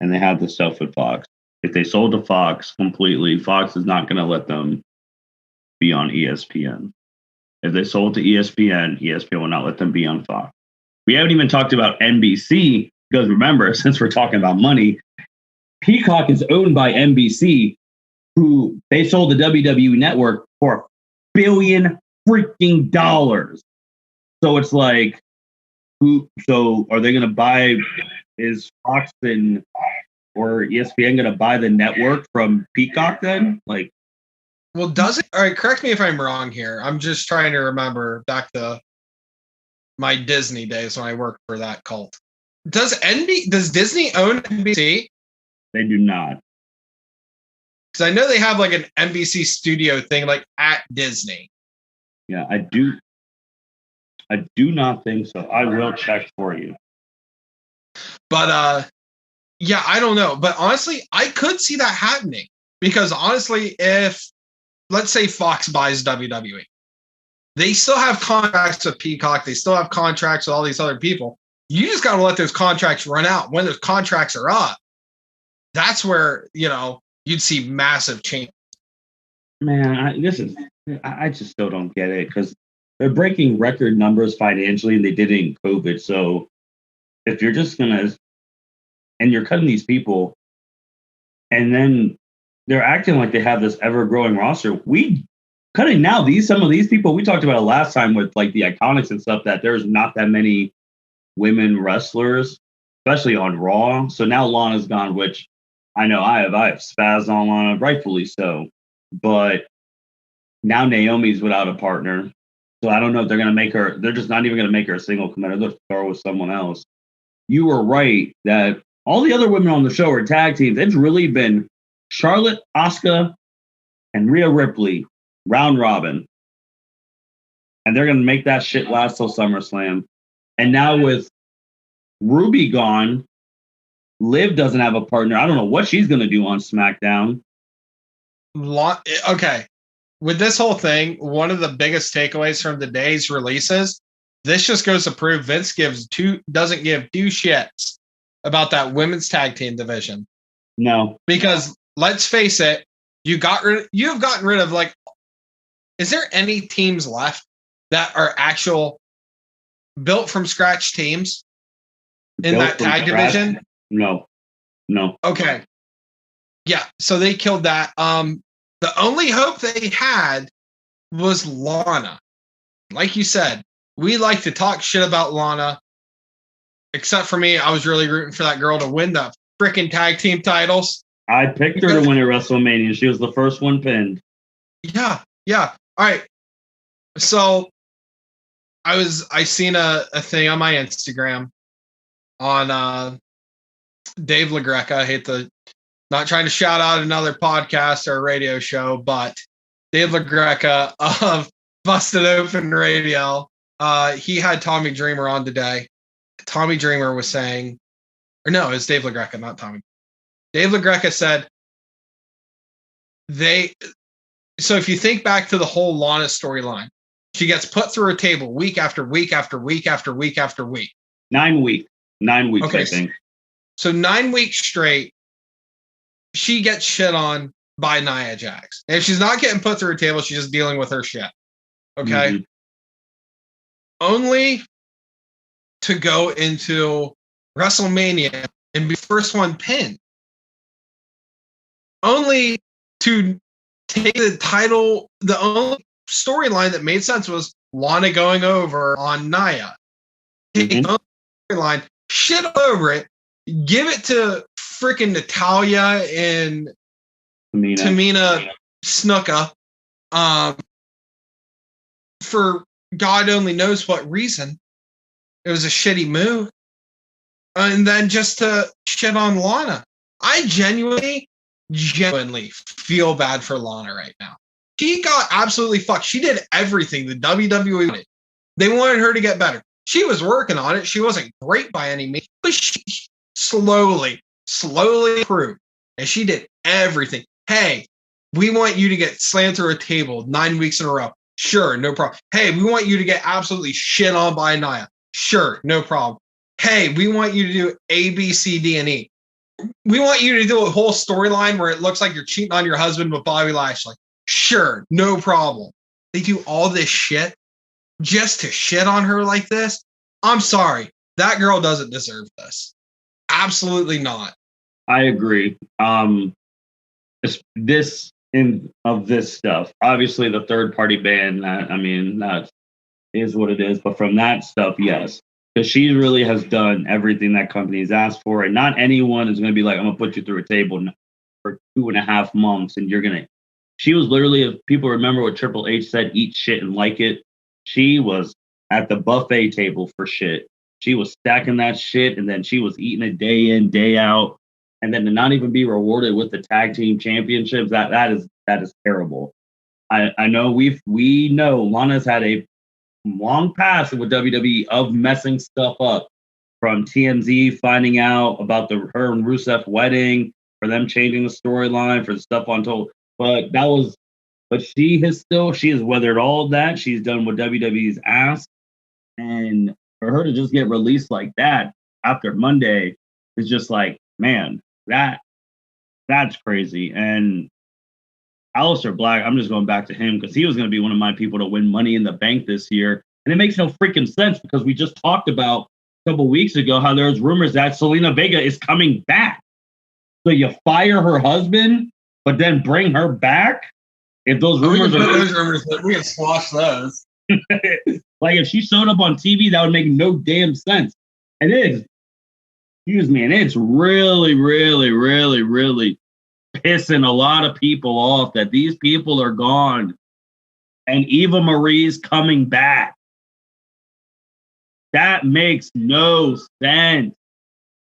and they have the stuff with Fox. If they sold to Fox completely, Fox is not going to let them be on ESPN. If they sold to ESPN, ESPN will not let them be on Fox. We haven't even talked about NBC, because remember, since we're talking about money, Peacock is owned by NBC, who they sold the WWE network for $1 billion freaking dollars. So it's like, so are they going to buy, is Fox or ESPN going to buy the network from Peacock then? Like, well, does it? All right, correct me if I'm wrong here. I'm just trying to remember back to my Disney days when I worked for that cult. Does Disney own NBC? They do not. Because I know they have like an NBC studio thing like at Disney. Yeah, I do not think so. I will check for you. But yeah, I don't know. But honestly, I could see that happening. Because honestly, if let's say Fox buys WWE, they still have contracts with Peacock, they still have contracts with all these other people. You just got to let those contracts run out. When those contracts are up, that's where, you know, you'd see massive change. Man, I just still don't get it, because they're breaking record numbers financially, and they did it in COVID. So if you're just and you're cutting these people, and then they're acting like they have this ever-growing roster. Cutting now, some of these people, we talked about it last time with like the Iconics and stuff, that there's not that many women wrestlers, especially on Raw. So now Lana's gone, which I know I have spazzed on Lana, rightfully so. But now Naomi's without a partner. So I don't know if they're going to make her, they're just not even going to make her a single competitor. They'll throw with someone else. You were right that all the other women on the show are tag teams. It's really been Charlotte, Asuka, and Rhea Ripley, round robin. And they're going to make that shit last till SummerSlam. And now with Ruby gone, Liv doesn't have a partner. I don't know what she's going to do on SmackDown. Okay. With this whole thing, one of the biggest takeaways from today's releases, this just goes to prove Vince doesn't give two shits about that women's tag team division. No. Because let's face it, you've gotten rid of, like, is there any teams left that are actual built from scratch teams in that tag division? No. Okay. Yeah, so they killed that. The only hope they had was Lana. Like you said, we like to talk shit about Lana. Except for me, I was really rooting for that girl to win the freaking tag team titles. I picked her to win at WrestleMania. She was the first one pinned. Yeah. All right. So I seen a thing on my Instagram on Dave LaGreca. I hate not trying to shout out another podcast or a radio show, but Dave LaGreca of Busted Open Radio. He had Tommy Dreamer on today. Tommy Dreamer was saying, or no, it was Dave LaGreca, not Tommy. Dave LaGreca said so if you think back to the whole Lana storyline, she gets put through a table week after week after week after week after week. 9 weeks. 9 weeks, okay, I think. So 9 weeks straight, she gets shit on by Nia Jax. And if she's not getting put through a table, she's just dealing with her shit. Okay? Mm-hmm. Only to go into WrestleMania and be first one pinned. Only to take the title. The only storyline that made sense was Lana going over on Nia. Take the storyline, shit over it, give it to freaking Natalya and Tamina Snuka for God only knows what reason. It was a shitty move. And then just to shit on Lana. I genuinely feel bad for Lana right now. She got absolutely fucked. She did everything the WWE wanted. They wanted her to get better. She was working on it. She wasn't great by any means, but she slowly improved. And she did everything. Hey, we want you to get slammed through a table 9 weeks in a row. Sure, no problem. Hey, we want you to get absolutely shit on by Nia. Sure, no problem. Hey, we want you to do A, B, C, D, and E. We want you to do a whole storyline where it looks like you're cheating on your husband with Bobby Lashley. Sure, no problem. They do all this shit just to shit on her like this. I'm sorry. That girl doesn't deserve this. Absolutely not. I agree. This stuff, obviously the third party ban, that is what it is. But from that stuff, yes. Because she really has done everything that companies asked for. And not anyone is going to be like, I'm going to put you through a table for 2.5 months. And she was literally, if people remember what Triple H said, eat shit and like it. She was at the buffet table for shit. She was stacking that shit. And then she was eating it day in, day out. And then to not even be rewarded with the tag team championships, that is terrible. I know we know Lana's had a long past with WWE of messing stuff up, from TMZ finding out about her and Rusev wedding, for them changing the storyline, for the stuff on Total. But she has weathered all of that. She's done what WWE's asked, and for her to just get released like that after Monday is just like, man, that's crazy. And Aleister Black, I'm just going back to him because he was going to be one of my people to win Money in the Bank this year. And it makes no freaking sense because we just talked about a couple weeks ago how there's rumors that Selena Vega is coming back. So you fire her husband, but then bring her back? If those rumors we can squash those. Like if she showed up on TV, that would make no damn sense. And it's really, really, really, really pissing a lot of people off that these people are gone and Eva Marie's coming back. That makes no sense.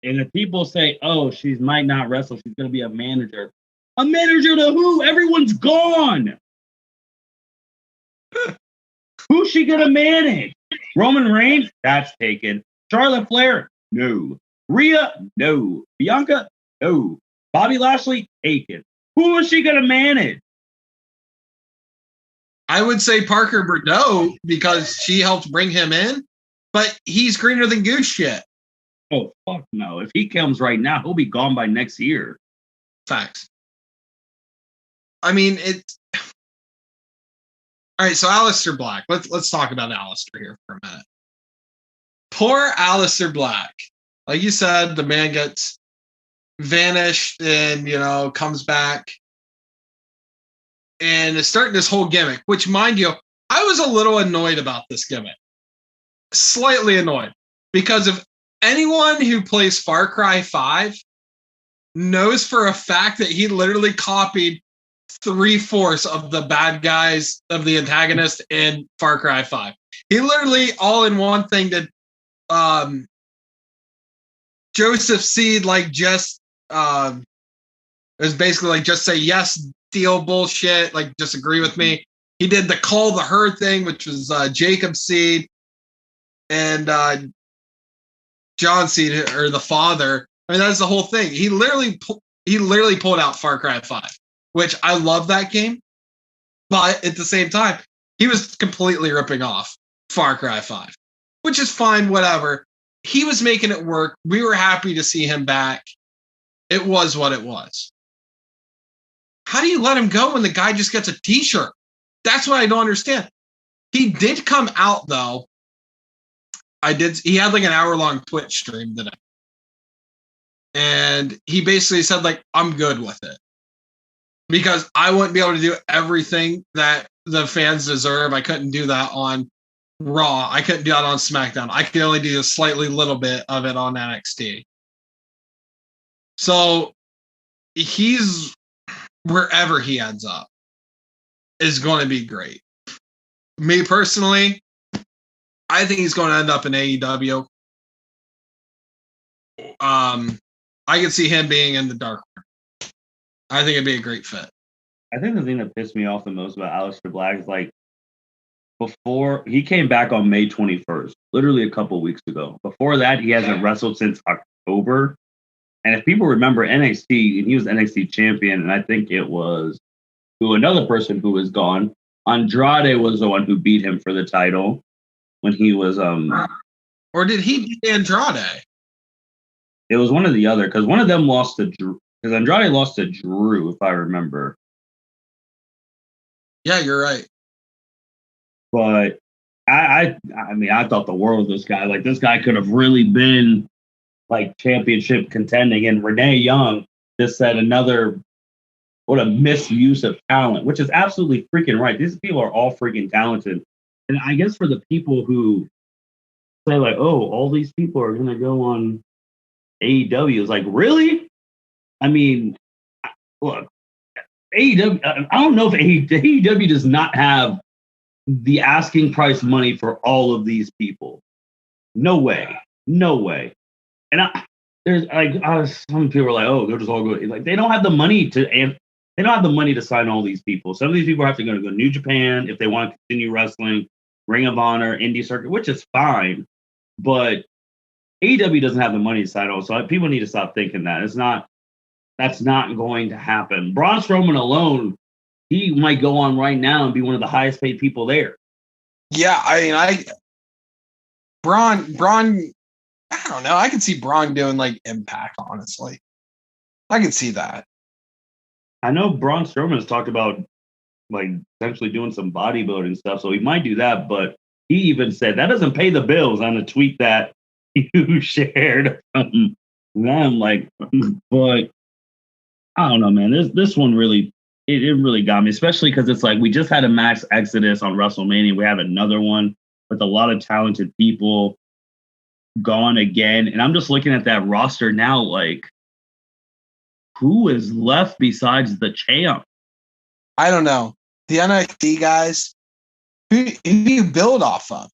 And if people say, oh, she might not wrestle, she's going to be a manager. A manager to who? Everyone's gone. Who's she going to manage? Roman Reigns? That's taken. Charlotte Flair? No. Rhea? No. Bianca? No. Bobby Lashley? Taken. Who is she going to manage? I would say Parker Bordeaux because she helped bring him in, but he's greener than goose shit. Oh, fuck no. If he comes right now, he'll be gone by next year. Facts. I mean, it's... All right, so Aleister Black. Let's talk about Aleister here for a minute. Poor Aleister Black. Like you said, the man gets vanished and, comes back and is starting this whole gimmick, which, mind you, I was a little annoyed about this gimmick. Slightly annoyed. Because if anyone who plays Far Cry 5 knows for a fact that he literally copied 3/4 of the bad guys of the antagonist in Far Cry 5. He literally all in one thing did Joseph Seed it was basically like just say yes, steal bullshit. Like, disagree with me. He did the call the herd thing, which was Jacob Seed and John Cena, or the father. I mean, that's the whole thing. He literally pulled out Far Cry 5, which I love that game. But at the same time, he was completely ripping off Far Cry 5, which is fine, whatever. He was making it work. We were happy to see him back. It was what it was. How do you let him go when the guy just gets a t-shirt? That's what I don't understand. He did come out, though. He had like an hour-long Twitch stream today. And he basically said, like, I'm good with it. Because I wouldn't be able to do everything that the fans deserve. I couldn't do that on Raw. I couldn't do that on SmackDown. I could only do a slightly little bit of it on NXT. So he's, wherever he ends up, is going to be great. Me personally, I think he's going to end up in AEW. I could see him being in the dark. I think it'd be a great fit. I think the thing that pissed me off the most about Aleister Black is, like, before he came back on May 21st, literally a couple weeks ago. Before that, he hasn't wrestled since October. And if people remember NXT, and he was NXT champion, and I think it was another person who was gone. Andrade was the one who beat him for the title when he was or did he beat Andrade? It was one or the other, because one of them lost to Drew. Because Andrade lost to Drew, if I remember. Yeah, you're right. But I mean, I thought the world of this guy. Like, this guy could have really been, like, championship contending. And Renee Young just said what a misuse of talent, which is absolutely freaking right. These people are all freaking talented. And I guess for the people who say, like, oh, all these people are going to go on AEW, it's like, really? I mean, look, AEW, I don't know if AEW does not have the asking price money for all of these people. No way. No way. And there's like, some people are like, oh, they're just all good. Like, they don't have the money to sign all these people. Some of these people have to go to New Japan if they want to continue wrestling, Ring of Honor, Indie Circuit, which is fine. But AEW doesn't have the money to sign all. So people need to stop thinking that. That's not going to happen. Braun Strowman alone, he might go on right now and be one of the highest paid people there. Yeah, I mean, Braun, I don't know. I can see Braun doing, like, Impact, honestly. I can see that. I know Braun Strowman has talked about, like, essentially doing some bodybuilding stuff, so he might do that, but he even said that doesn't pay the bills on a tweet that you shared from them. Like, but I don't know, man. This one really, it really got me, especially because it's like we just had a mass exodus on WrestleMania. We have another one with a lot of talented people gone again. And I'm just looking at that roster now, like, who is left besides the champ? I don't know. The NXT guys, who do you build off of?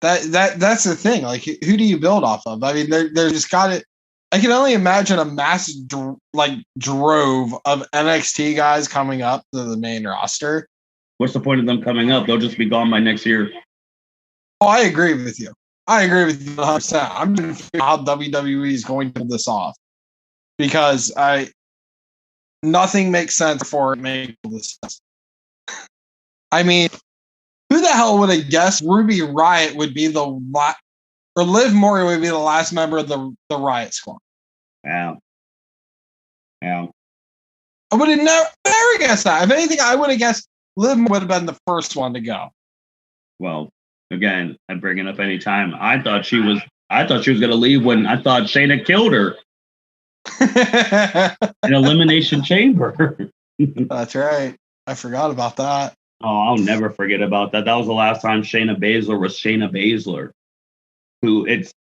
That's the thing. Like, who do you build off of? I mean, they're just got it. I can only imagine a mass drove of NXT guys coming up to the main roster. What's the point of them coming up? They'll just be gone by next year. Oh, I agree with you. I agree with you 100%. I'm trying to figure out how WWE is going to pull this off, because nothing makes sense for it make this sense. I mean, who the hell would have guessed Ruby Riott would be or Liv Morgan would be the last member of the Riot Squad? Yeah. I would have never guessed that. If anything, I would have guessed Liv would have been the first one to go. Well, again, I bring it up anytime. I thought she was going to leave when I thought Shayna killed her in Elimination Chamber. That's right. I forgot about that. Oh, I'll never forget about that. That was the last time Shayna Baszler was Shayna Baszler. Who it's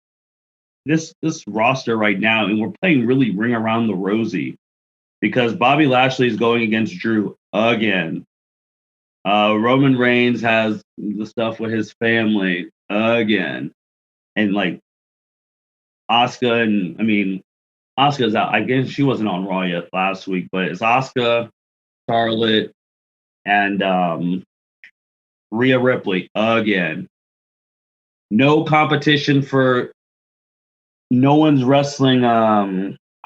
this roster right now, and we're playing really Ring Around the Rosie because Bobby Lashley is going against Drew again. Roman Reigns has the stuff with his family again, and like Asuka's out. I guess she wasn't on Raw yet last week, but it's Asuka, Charlotte, and Rhea Ripley again. No competition for. No one's wrestling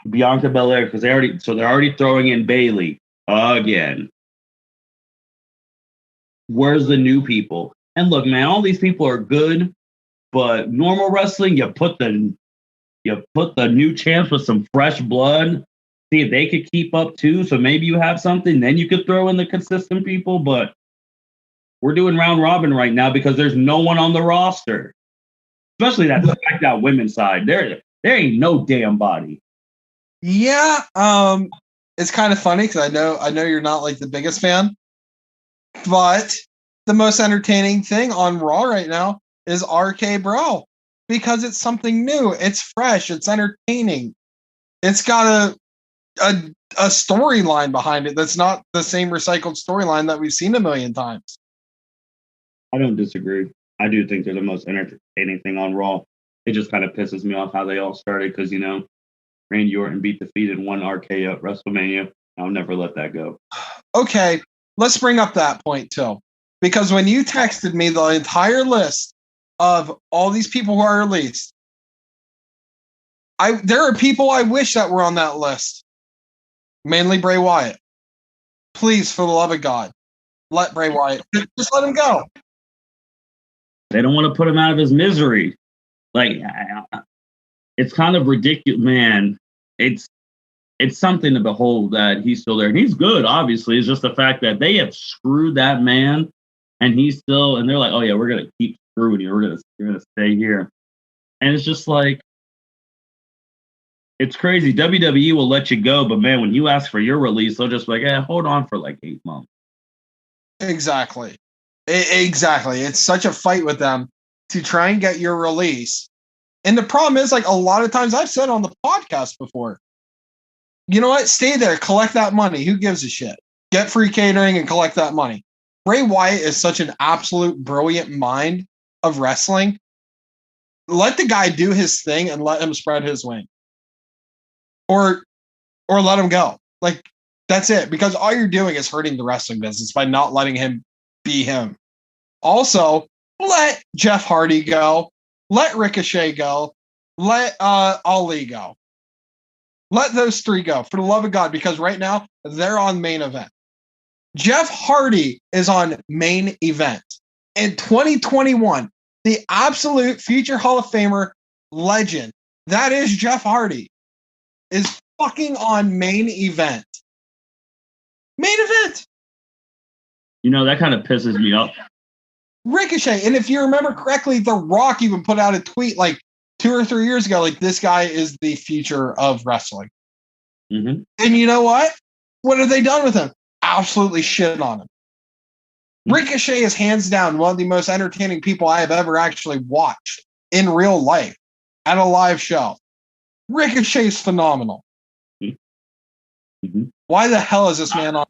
Bianca Belair because they're already throwing in Bayley again. Where's the new people? And look, man, all these people are good, but normal wrestling, you put the new champs with some fresh blood, see if they could keep up too. So maybe you have something, then you could throw in the consistent people. But we're doing round robin right now because there's no one on the roster, especially that SmackDown women's side. There ain't no damn body. Yeah, it's kind of funny because I know you're not like the biggest fan. But the most entertaining thing on Raw right now is RK Bro because it's something new. It's fresh. It's entertaining. It's got a storyline behind it that's not the same recycled storyline that we've seen a million times. I don't disagree. I do think they're the most entertaining thing on Raw. It just kind of pisses me off how they all started because, Randy Orton beat the Fiend and won RKO at WrestleMania. I'll never let that go. Okay. Let's bring up that point too, because when you texted me the entire list of all these people who are released, there are people I wish that were on that list. Mainly Bray Wyatt. Please, for the love of God, let Bray Wyatt just let him go. They don't want to put him out of his misery. Like, it's kind of ridiculous, man. It's something to behold that he's still there. And he's good, obviously. It's just the fact that they have screwed that man and they're like, oh yeah, we're going to keep screwing you. You're going to stay here. And it's just like, it's crazy. WWE will let you go, but man, when you ask for your release, they'll just be like, hold on for like 8 months. Exactly. Exactly. It's such a fight with them to try and get your release. And the problem is, like, a lot of times I've said on the podcast before, you know what? Stay there. Collect that money. Who gives a shit? Get free catering and collect that money. Bray Wyatt is such an absolute brilliant mind of wrestling. Let the guy do his thing and let him spread his wing. Or let him go. Like, that's it. Because all you're doing is hurting the wrestling business by not letting him be him. Also, let Jeff Hardy go. Let Ricochet go. Let Ali go. Let those three go, for the love of God, because right now they're on main event. Jeff Hardy is on main event. In 2021, the absolute future Hall of Famer legend, that is Jeff Hardy, is fucking on main event. Main event! That kind of pisses me off. Ricochet, and if you remember correctly, The Rock even put out a tweet like 2 or 3 years ago, like, this guy is the future of wrestling. Mm-hmm. And you know what? What have they done with him? Absolutely shit on him. Ricochet is hands down one of the most entertaining people I have ever actually watched in real life at a live show. Ricochet is phenomenal. Mm-hmm. Why the hell is this man on?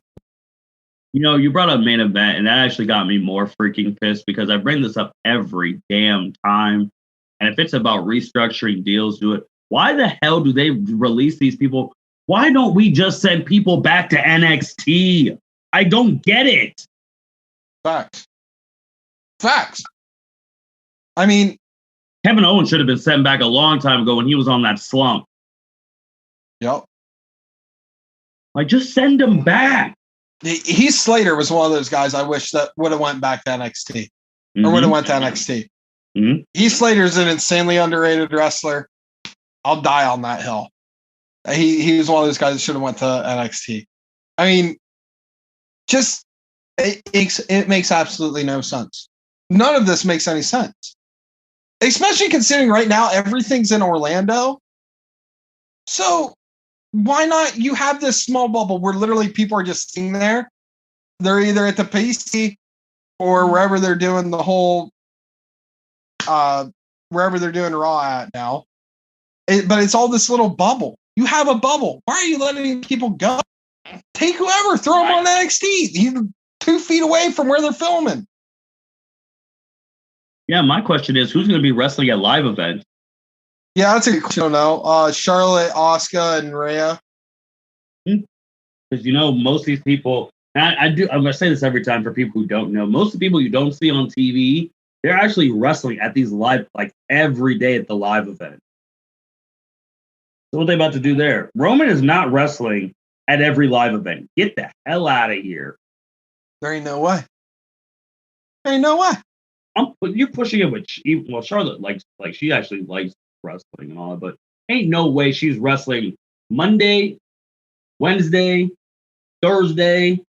You brought up main event, and that actually got me more freaking pissed because I bring this up every damn time. And if it's about restructuring deals, do it. Why the hell do they release these people? Why don't we just send people back to NXT? I don't get it. Facts. I mean, Kevin Owens should have been sent back a long time ago when he was on that slump. Yep. Like, just send him back. Heath Slater was one of those guys I wish that would have went back to NXT. Or would have went to NXT. Mm-hmm. Heath Slater's an insanely underrated wrestler. I'll die on that hill. He was one of those guys that should have went to NXT. I mean, just it makes absolutely no sense. None of this makes any sense. Especially considering right now everything's in Orlando. So why not? You have this small bubble where literally people are just sitting there. They're either at the PC or wherever they're doing the whole wherever they're doing Raw at now. But it's all this little bubble. You have a bubble. Why are you letting people go? Take whoever, throw them on NXT. He's 2 feet away from where they're filming. Yeah, my question is, who's going to be wrestling at live events? Yeah, that's a good question. I don't know. Charlotte, Asuka, and Rhea. Because most of these people, I'm going to say this every time for people who don't know. Most of the people you don't see on TV, they're actually wrestling at these live, like every day at the live event. So what they about to do there? Roman is not wrestling at every live event. Get the hell out of here. There ain't no way. There ain't no way. You're pushing it with Charlotte likes she actually likes wrestling and all that, but ain't no way she's wrestling Monday, Wednesday, Thursday,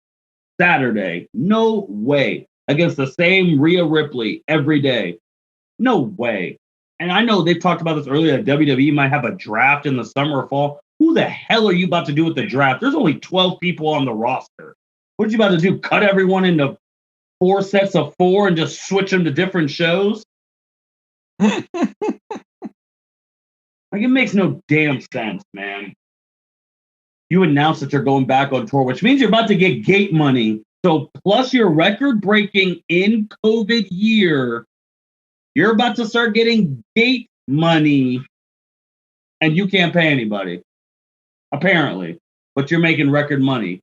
Saturday. No way. Against the same Rhea Ripley every day. No way. And I know they've talked about this earlier that WWE might have a draft in the summer or fall. Who the hell are you about to do with the draft? There's only 12 people on the roster. What are you about to do? Cut everyone into 4 sets of 4 and just switch them to different shows? Like, it makes no damn sense, man. You announced that you're going back on tour, which means you're about to get gate money. So plus your record-breaking in COVID year, you're about to start getting gate money, and you can't pay anybody, apparently. But you're making record money.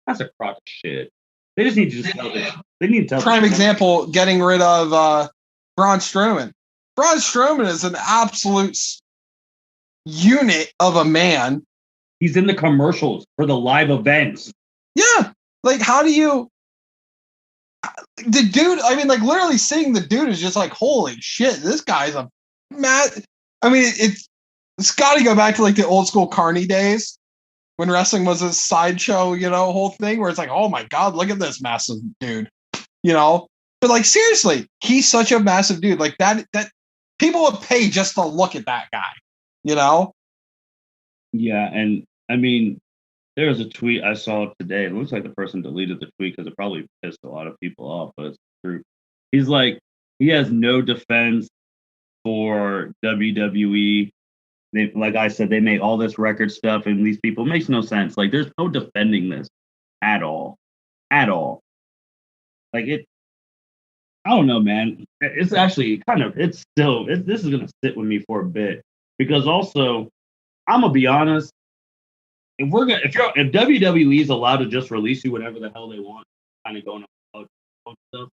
That's a crock of shit. They just need to just tell this. They need to tell. Prime example: getting rid of Braun Strowman. Braun Strowman is an absolute unit of a man. He's in the commercials for the live events. Yeah, like how do you? The dude, I mean, like literally seeing the dude is just like, holy shit, this guy's a mad. I mean, it's got to go back to like the old school Carney days when wrestling was a sideshow, whole thing where it's like, oh my God, look at this massive dude, But like seriously, he's such a massive dude. Like that people would pay just to look at that guy, Yeah, and I mean, there was a tweet I saw today. It looks like the person deleted the tweet because it probably pissed a lot of people off, but it's true. He's like, he has no defense for WWE. Like I said, they make all this record stuff, and these people, it makes no sense. Like, there's no defending this at all. At all. Like, I don't know, man. It's actually this is going to sit with me for a bit. Because also, I'm going to be honest, if WWE is allowed to just release you whatever the hell they want, kind of going on stuff,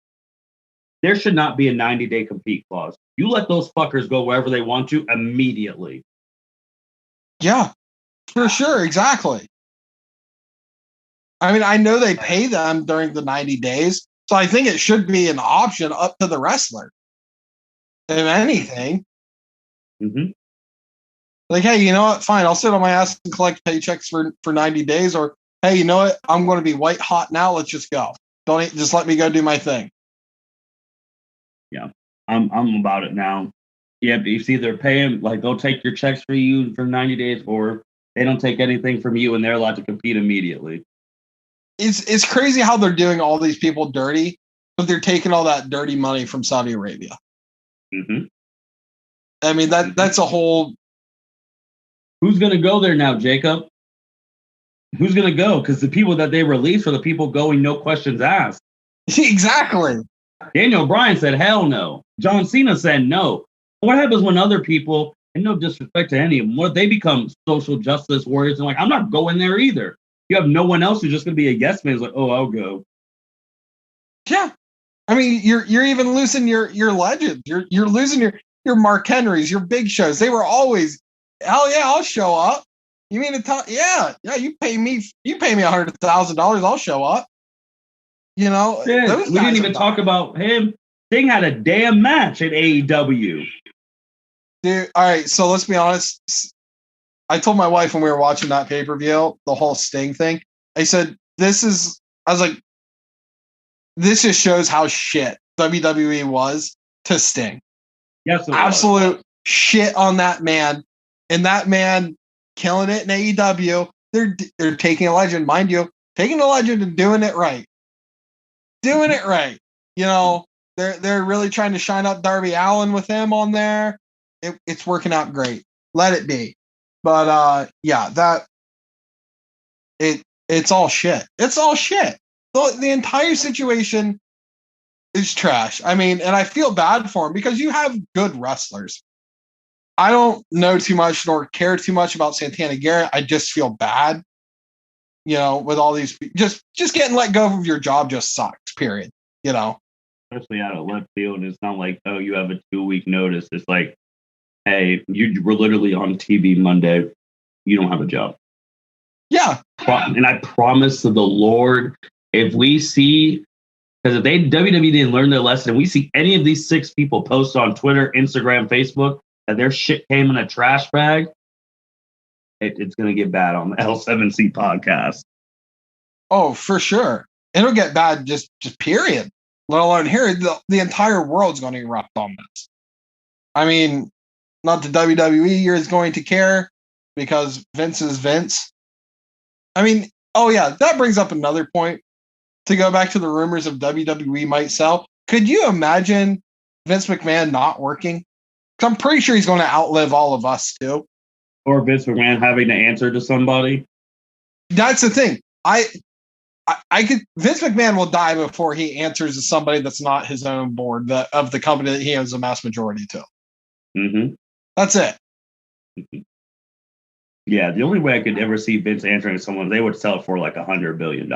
there should not be a 90-day compete clause. You let those fuckers go wherever they want to immediately. Yeah, for sure, exactly. I mean, I know they pay them during the 90 days, so I think it should be an option up to the wrestler. If anything. Mm-hmm. Like, hey, you know what? Fine, I'll sit on my ass and collect paychecks for 90 days. Or, hey, you know what? I'm going to be white hot now. Let's just go. Just let me go do my thing. Yeah, I'm about it now. Yeah, it's either pay them, like they'll take your checks for you for 90 days, or they don't take anything from you and they're allowed to compete immediately. It's crazy how they're doing all these people dirty, but they're taking all that dirty money from Saudi Arabia. Mm-hmm. I mean, that's a whole... Who's going to go there now, Jacob? Who's going to go? Because the people that they release are the people going, no questions asked. Exactly. Daniel Bryan said, hell no. John Cena said no. What happens when other people, and no disrespect to any of them, what they become social justice warriors and like, I'm not going there either. You have no one else who's just going to be a yes man. It's like, oh, I'll go. Yeah. I mean, you're even losing your legends. You're losing your Mark Henrys, your Big Shows. They were always, hell yeah, I'll show up. You mean to tell? Yeah, you pay me $100,000, I'll show up. Yeah, we didn't even talk about him. Sting had a damn match at AEW. Dude, all right, so let's be honest. I told my wife when we were watching that pay-per-view, the whole Sting thing, I said, this just shows how shit WWE was to Sting. Yes, absolute shit on that man. And that man killing it in AEW. They're taking a legend, mind you, taking a legend and doing it right. Doing it right. They're really trying to shine up Darby Allin with him on there. It's working out great. Let it be. But yeah, it's all shit. It's all shit. The entire situation is trash. I mean, and I feel bad for him because you have good wrestlers. I don't know too much nor care too much about Santana Garrett. I just feel bad You know, with all these, just getting let go of your job just sucks. Period. You know, especially out of left field, it's not like, oh, you have a 2-week notice. It's like, hey, you were literally on TV Monday. You don't have a job. Yeah. And I promise to the Lord, if we see, because if WWE didn't learn their lesson, and we see any of these 6 people post on Twitter, Instagram, Facebook that their shit came in a trash bag, it's going to get bad on the L7C podcast. Oh, for sure. It'll get bad just period. Let alone here, the entire world's going to erupt on this. I mean, not the WWE is going to care because Vince is Vince. I mean, oh yeah, that brings up another point. To go back to the rumors of WWE might sell, could you imagine Vince McMahon not working? Because I'm pretty sure he's going to outlive all of us too. Or Vince McMahon having to answer to somebody. That's the thing. I could. Vince McMahon will die before he answers to somebody that's not his own board of the company that he owns a mass majority to. Mm-hmm. That's it. Mm-hmm. Yeah, the only way I could ever see Vince answering to someone, they would sell it for like $100 billion.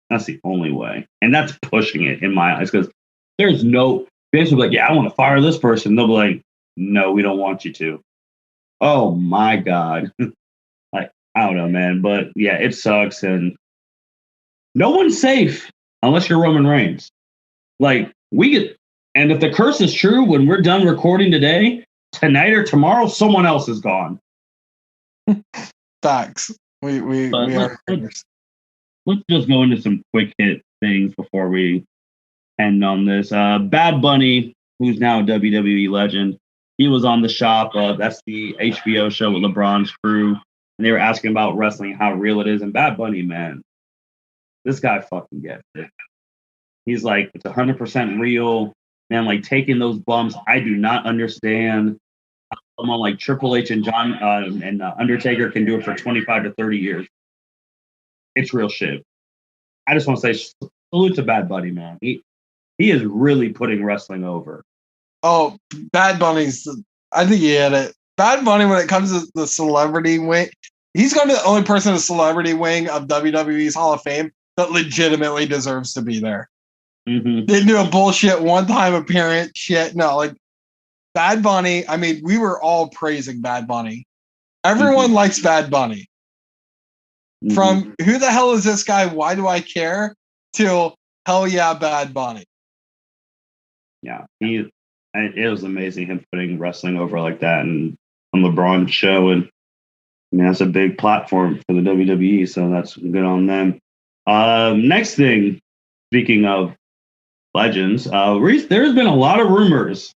That's the only way. And that's pushing it in my eyes because there's no, Vince will be like, yeah, I want to fire this person. They'll be like, no, we don't want you to. Oh my God. Like, I don't know, man. But yeah, it sucks. And no one's safe unless you're Roman Reigns. Like, and if the curse is true, when we're done recording today, tonight or tomorrow, someone else is gone. Facts. We are. Let's just go into some quick hit things before we end on this. Bad Bunny, who's now a WWE legend, he was on The Shop. That's the HBO show with LeBron's crew. And they were asking about wrestling, how real it is. And Bad Bunny, man, this guy fucking gets it. He's like, it's 100% real. Man, like taking those bumps, I do not understand how someone like Triple H and John and Undertaker can do it for 25 to 30 years. It's real shit. I just want to say salute to Bad Bunny, man. He is really putting wrestling over. Oh, Bad Bunny's, I think he had it. Bad Bunny, when it comes to the celebrity wing, he's going to be the only person in the celebrity wing of WWE's Hall of Fame that legitimately deserves to be there. Mm-hmm. Didn't do a bullshit one-time appearance shit. No, like Bad Bunny. I mean, we were all praising Bad Bunny. Everyone likes Bad Bunny. Mm-hmm. From who the hell is this guy? Why do I care? Till hell yeah, Bad Bunny. Yeah, it was amazing him putting wrestling over like that and on LeBron's show. And I mean, that's a big platform for the WWE, so that's good on them. Next thing, speaking of legends, there's been a lot of rumors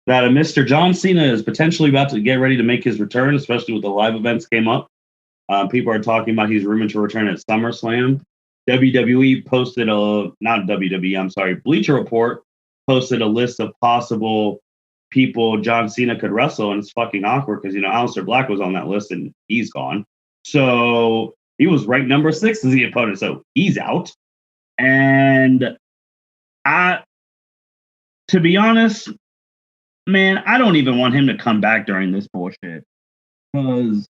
that a Mr. John Cena is potentially about to get ready to make his return, especially with the live events came up. People are talking about he's rumored to return at SummerSlam. WWE posted Bleacher Report posted a list of possible people John Cena could wrestle, and it's fucking awkward because, Aleister Black was on that list and he's gone. So he was ranked number 6 as the opponent, so he's out. And to be honest, man, I don't even want him to come back during this bullshit. Because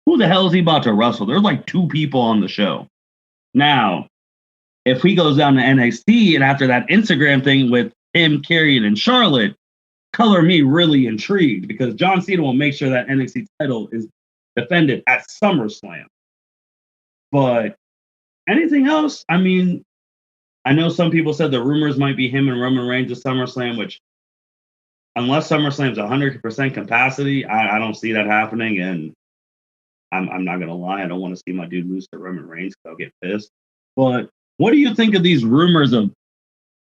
who the hell is he about to wrestle? There's like 2 people on the show. Now, if he goes down to NXT and after that Instagram thing with him, Karrion, and Charlotte, color me really intrigued because John Cena will make sure that NXT title is defended at SummerSlam. But anything else? I mean, I know some people said the rumors might be him and Roman Reigns at SummerSlam, which unless SummerSlam's 100% capacity, I don't see that happening. And I'm not going to lie, I don't want to see my dude lose to Roman Reigns because I'll get pissed. But what do you think of these rumors of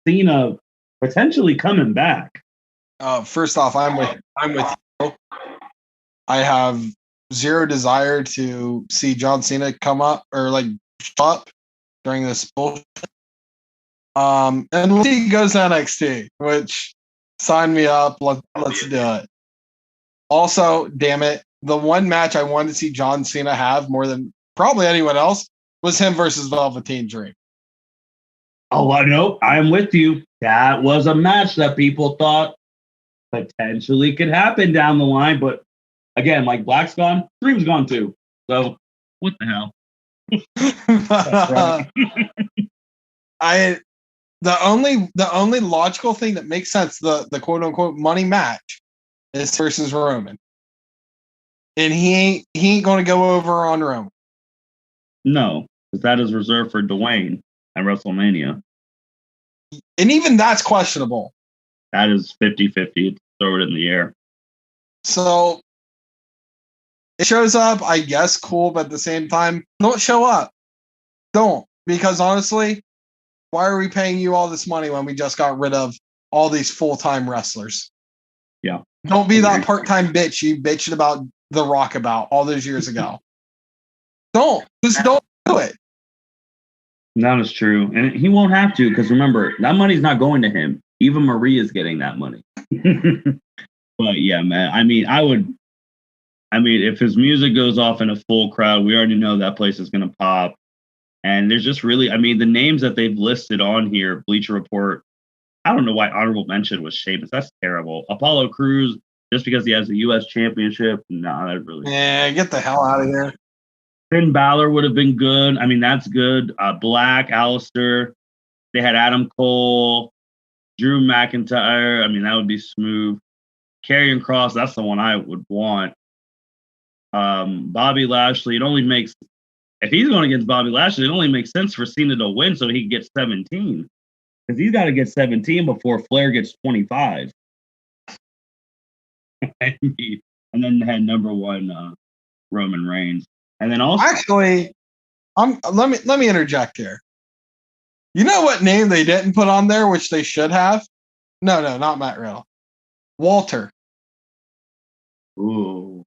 Cena potentially coming back? First off, I'm with you. I have zero desire to see John Cena come up or like up during this bullshit. And let's see he goes to NXT, which sign me up. Let's do it. Also, damn it, the one match I wanted to see John Cena have more than probably anyone else was him versus Velveteen Dream. Oh, I know. I'm with you. That was a match that people thought potentially could happen down the line. But again, like Black's gone, Dream's gone too. So what the hell? The only logical thing that makes sense, the quote unquote money match, is versus Roman. And he ain't gonna go over on Roman. No, because that is reserved for Dwayne at WrestleMania. And even that's questionable. That is 50-50. Throw it in the air. So it shows up, I guess, cool, but at the same time, don't show up. Don't. Because honestly, why are we paying you all this money when we just got rid of all these full-time wrestlers? Yeah. Don't be that part-time bitch you bitched about The Rock about all those years ago. Just don't do it. That is true. And he won't have to, because remember, that money's not going to him. Even Marie is getting that money. But yeah, man, I mean, if his music goes off in a full crowd, we already know that place is going to pop. And there's just really, I mean, the names that they've listed on here, Bleacher Report, I don't know why honorable mention was Sheamus. That's terrible. Apollo Crews, just because he has the U.S. championship. Nah, that really. Yeah, get the hell out of here. Finn Balor would have been good. I mean, that's good. Black, Alistair. They had Adam Cole, Drew McIntyre. I mean, that would be smooth. Karrion Kross, that's the one I would want. Bobby Lashley, it only makes, if he's going against Bobby Lashley, it only makes sense for Cena to win so he can get 17. Because he's got to get 17 before Flair gets 25. And then they had number one, Roman Reigns. And then also, actually, let me interject here. You know what name they didn't put on there, which they should have? No, not Matt Riddle. Walter. Ooh.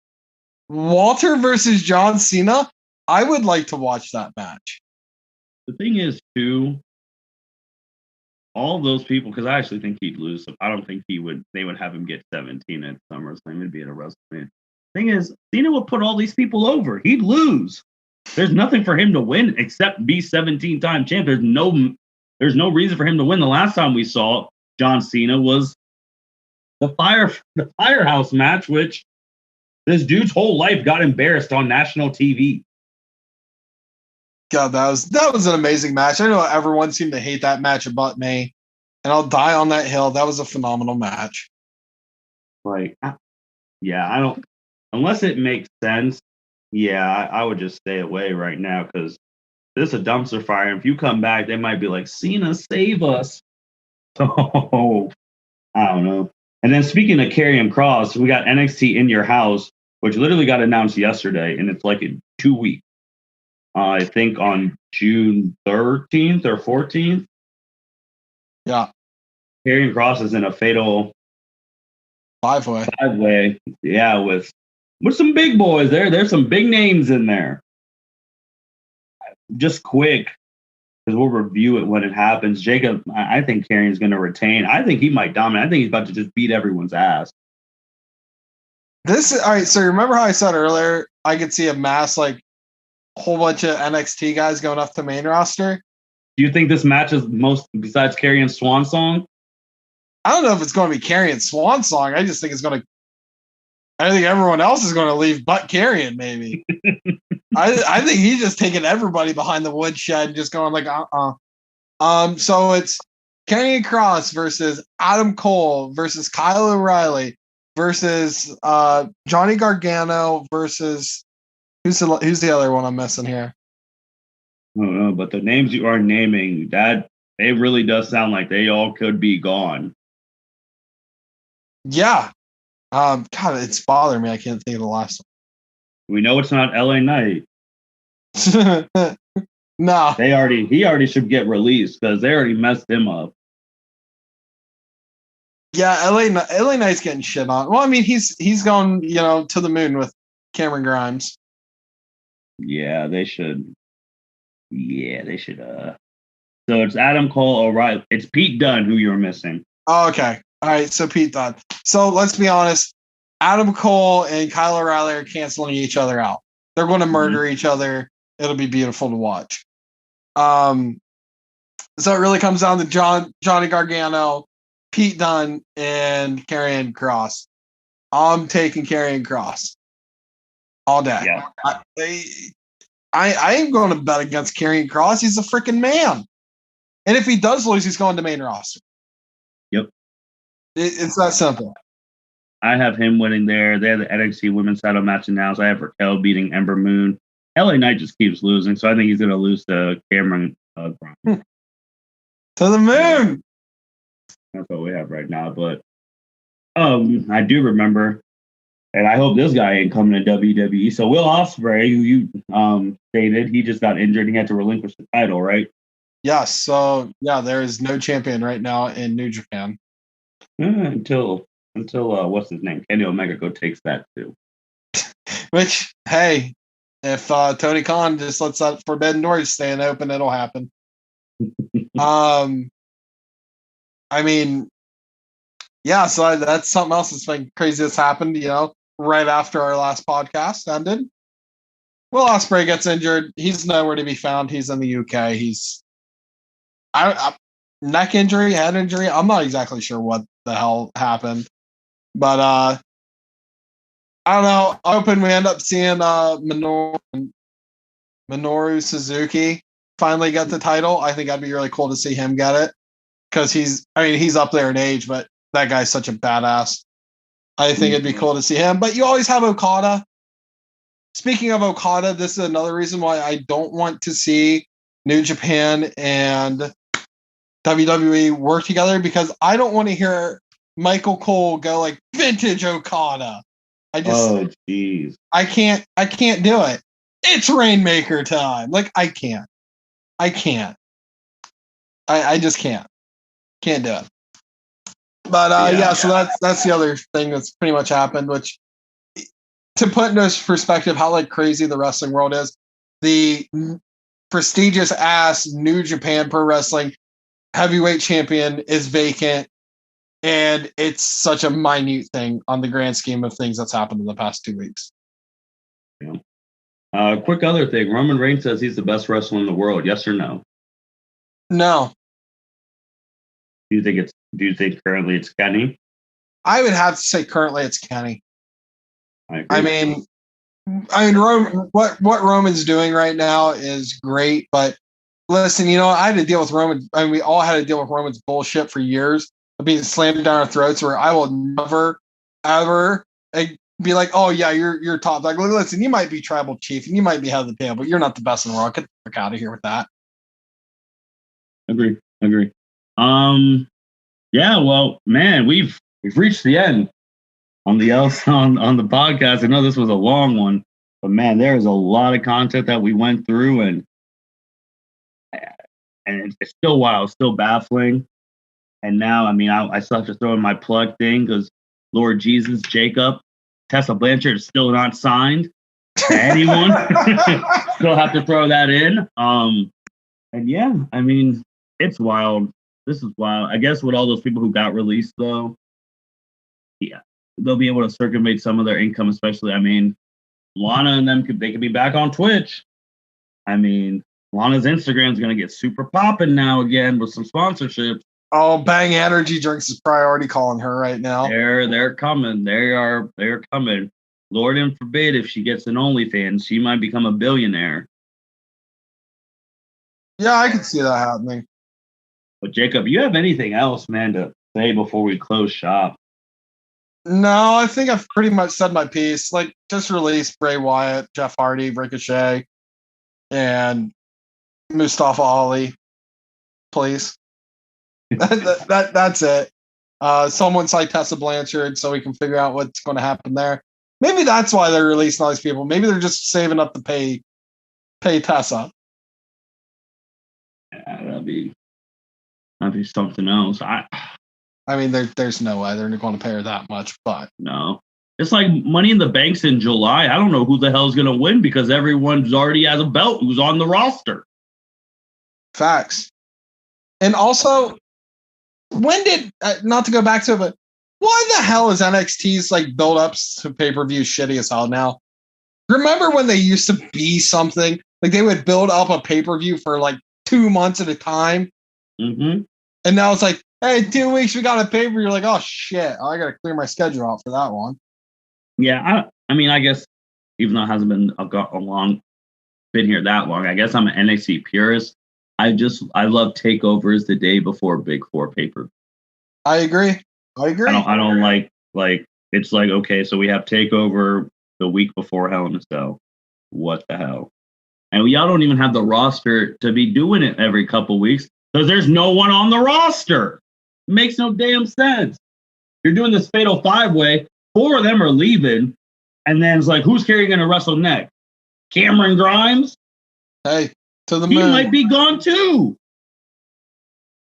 Walter versus John Cena. I would like to watch that match. The thing is, too, all those people, because I actually think he'd lose. So I don't think they would have him get 17 at SummerSlam. It'd be at a WrestleMania. Thing is, Cena would put all these people over. He'd lose. There's nothing for him to win except be 17-time champ. There's no reason for him to win. The last time we saw John Cena was the Firehouse match, which this dude's whole life got embarrassed on national TV. God, that was an amazing match. I know everyone seemed to hate that match but me, and I'll die on that hill. That was a phenomenal match. Like, yeah, I don't, unless it makes sense. Yeah, I would just stay away right now because this is a dumpster fire. And if you come back, they might be like, Cena, save us. So, I don't know. And then speaking of Karrion Kross, we got NXT In Your House, which literally got announced yesterday, and it's like in 2 weeks. I think on June 13th or 14th. Yeah. Karrion Kross is in a fatal five-way. Yeah, with some big boys there. There's some big names in there. Just quick, because we'll review it when it happens. Jacob, I think Karrion's going to retain. I think he might dominate. I think he's about to just beat everyone's ass. All right, so remember how I said earlier, I could see a mass, like, whole bunch of NXT guys going up the main roster? Do you think this match is most, besides Karrion's Swan Song? I don't know if it's going to be Karrion's Swan Song. I just think I think everyone else is going to leave but Karrion, maybe. I think he's just taking everybody behind the woodshed and just going like, So it's Karrion Kross versus Adam Cole versus Kyle O'Reilly versus Johnny Gargano versus who's the other one I'm missing here? I don't know, but the names you are naming, that it really does sound like they all could be gone. Yeah. God, it's bothering me. I can't think of the last one. We know it's not LA Knight. No. He already should get released because they already messed him up. Yeah, LA Knight's getting shit on. Well, I mean, he's gone, to the moon with Cameron Grimes. Yeah, they should. Yeah, they should. So it's Adam Cole, O'Reilly. It's Pete Dunne who you're missing. Oh, okay. All right, so Pete Dunne. So let's be honest. Adam Cole and Kyle O'Reilly are canceling each other out. They're going to murder each other. It'll be beautiful to watch. So it really comes down to Johnny Gargano, Pete Dunne, and Karrion Kross. I'm taking Karrion Kross. all day. Yeah. I ain't going to bet against Karrion Kross. He's a freaking man. And if he does lose, he's going to main roster. Yep. It's that simple. I have him winning there. They have the NXT Women's Title match announced. I have Raquel beating Ember Moon. LA Knight just keeps losing, so I think he's going to lose to Cameron Grimes. To the moon. That's what we have right now. But I do remember, and I hope this guy ain't coming to WWE. So Will Ospreay, who you stated, he just got injured. He had to relinquish the title, right? Yes. So yeah, there is no champion right now in New Japan until what's his name? Kenny Omega takes that too. Which, hey, if Tony Kahn just lets that forbidden door stand open, it'll happen. I mean, yeah, so that's something else that's been crazy that's happened, right after our last podcast ended. Will Ospreay gets injured. He's nowhere to be found. He's in the UK. He's neck injury, head injury. I'm not exactly sure what the hell happened. But I don't know. Hoping we end up seeing Minoru Suzuki finally get the title. I think that'd be really cool to see him get it. Because he's up there in age, but that guy's such a badass. I think it'd be cool to see him. But you always have Okada. Speaking of Okada, this is another reason why I don't want to see New Japan and WWE work together, because I don't want to hear Michael Cole go like vintage Okada. I can't do it. It's Rainmaker time. Like I can't. I just can't. Can't do it. But so that's the other thing that's pretty much happened, which, to put into perspective how like crazy the wrestling world is, the prestigious ass New Japan Pro Wrestling heavyweight champion is vacant, and it's such a minute thing on the grand scheme of things that's happened in the past 2 weeks. Yeah. Quick other thing. Roman Reigns says he's the best wrestler in the world. Yes or no? No. Do you think currently it's Kenny? I would have to say currently it's Kenny. I mean, what Roman's doing right now is great, but listen, I had to deal with Roman. I mean, we all had to deal with Roman's bullshit for years of being slammed down our throats. Where I will never, ever be like, "Oh yeah, you're top." Like, listen, you might be tribal chief and you might be head of the table, but you're not the best in the world. Get the fuck out of here with that. Agree. Yeah. Well, man, we've reached the end on the on the podcast. I know this was a long one, but man, there is a lot of content that we went through, and it's still wild, still baffling. And now, I mean, I still have to throw in my plug thing because Lord Jesus, Jacob, Tessa Blanchard is still not signed to anyone. Still have to throw that in. And yeah, I mean, it's wild. This is wild. I guess with all those people who got released, though, yeah, they'll be able to circumvent some of their income, especially, I mean, Lana and them, they could be back on Twitch. I mean, Lana's Instagram is going to get super popping now again with some sponsorships. Oh, Bang Energy Drinks is priority calling her right now. They're coming. They're coming. Lord and forbid if she gets an OnlyFans, she might become a billionaire. Yeah, I can see that happening. But Jacob, you have anything else, man, to say before we close shop? No, I think I've pretty much said my piece. Like, just release Bray Wyatt, Jeff Hardy, Ricochet, and Mustafa Ali, please. That's it. Someone cite Tessa Blanchard so we can figure out what's going to happen there. Maybe that's why they're releasing all these people. Maybe they're just saving up to pay Tessa. Yeah, that'd be something else. I mean, there's no way they're going to pay her that much, but no. It's like Money in the Bank's in July. I don't know who the hell's going to win because everyone's already has a belt who's on the roster. Facts. And also, when did, not to go back to it, but why the hell is NXT's like build-ups to pay-per-view shitty as hell now? Remember when they used to be something? Like they would build up a pay-per-view for like 2 months at a time. Mm-hmm. And now it's like, hey, 2 weeks, we got a pay-per-view. You're like, oh shit, I got to clear my schedule out for that one. Yeah, I mean, I guess even though it hasn't been been here that long. I guess I'm an NXT purist. I love takeovers the day before Big Four paper. I agree. I don't like it's like, okay, so we have takeover the week before Hell in a Cell. What the hell? And y'all don't even have the roster to be doing it every couple weeks because there's no one on the roster. It makes no damn sense. You're doing this fatal 5-way. 4 of them are leaving, and then it's like, who's going to wrestle next? Cameron Grimes? Hey, to the moon. He might be gone too.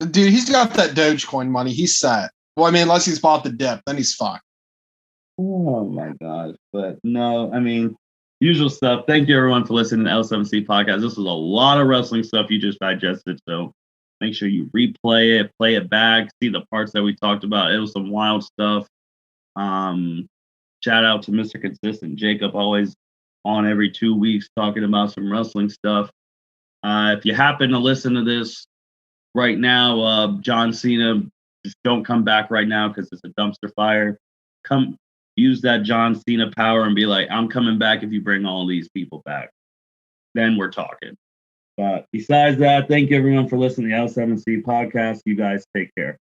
Dude, he's got that Dogecoin money. He's set. Well, I mean, unless he's bought the dip, then he's fucked. Oh my God. But no, I mean, usual stuff. Thank you everyone for listening to L7C podcast. This was a lot of wrestling stuff you just digested. So make sure you replay it, play it back, see the parts that we talked about. It was some wild stuff. Shout out to Mr. Consistent Jacob, always on every 2 weeks talking about some wrestling stuff. If you happen to listen to this right now, John Cena, just don't come back right now because it's a dumpster fire. Come use that John Cena power and be like, I'm coming back if you bring all these people back. Then we're talking. But besides that, thank you everyone for listening to the L7C podcast. You guys take care.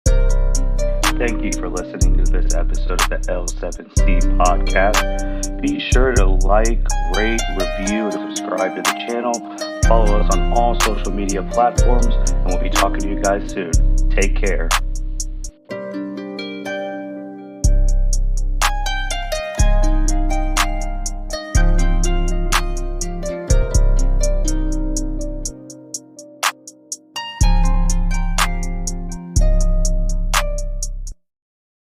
Thank you for listening to this episode of the L7C podcast. Be sure to like, rate, review, and subscribe to the channel. Follow us on all social media platforms, and we'll be talking to you guys soon. Take care.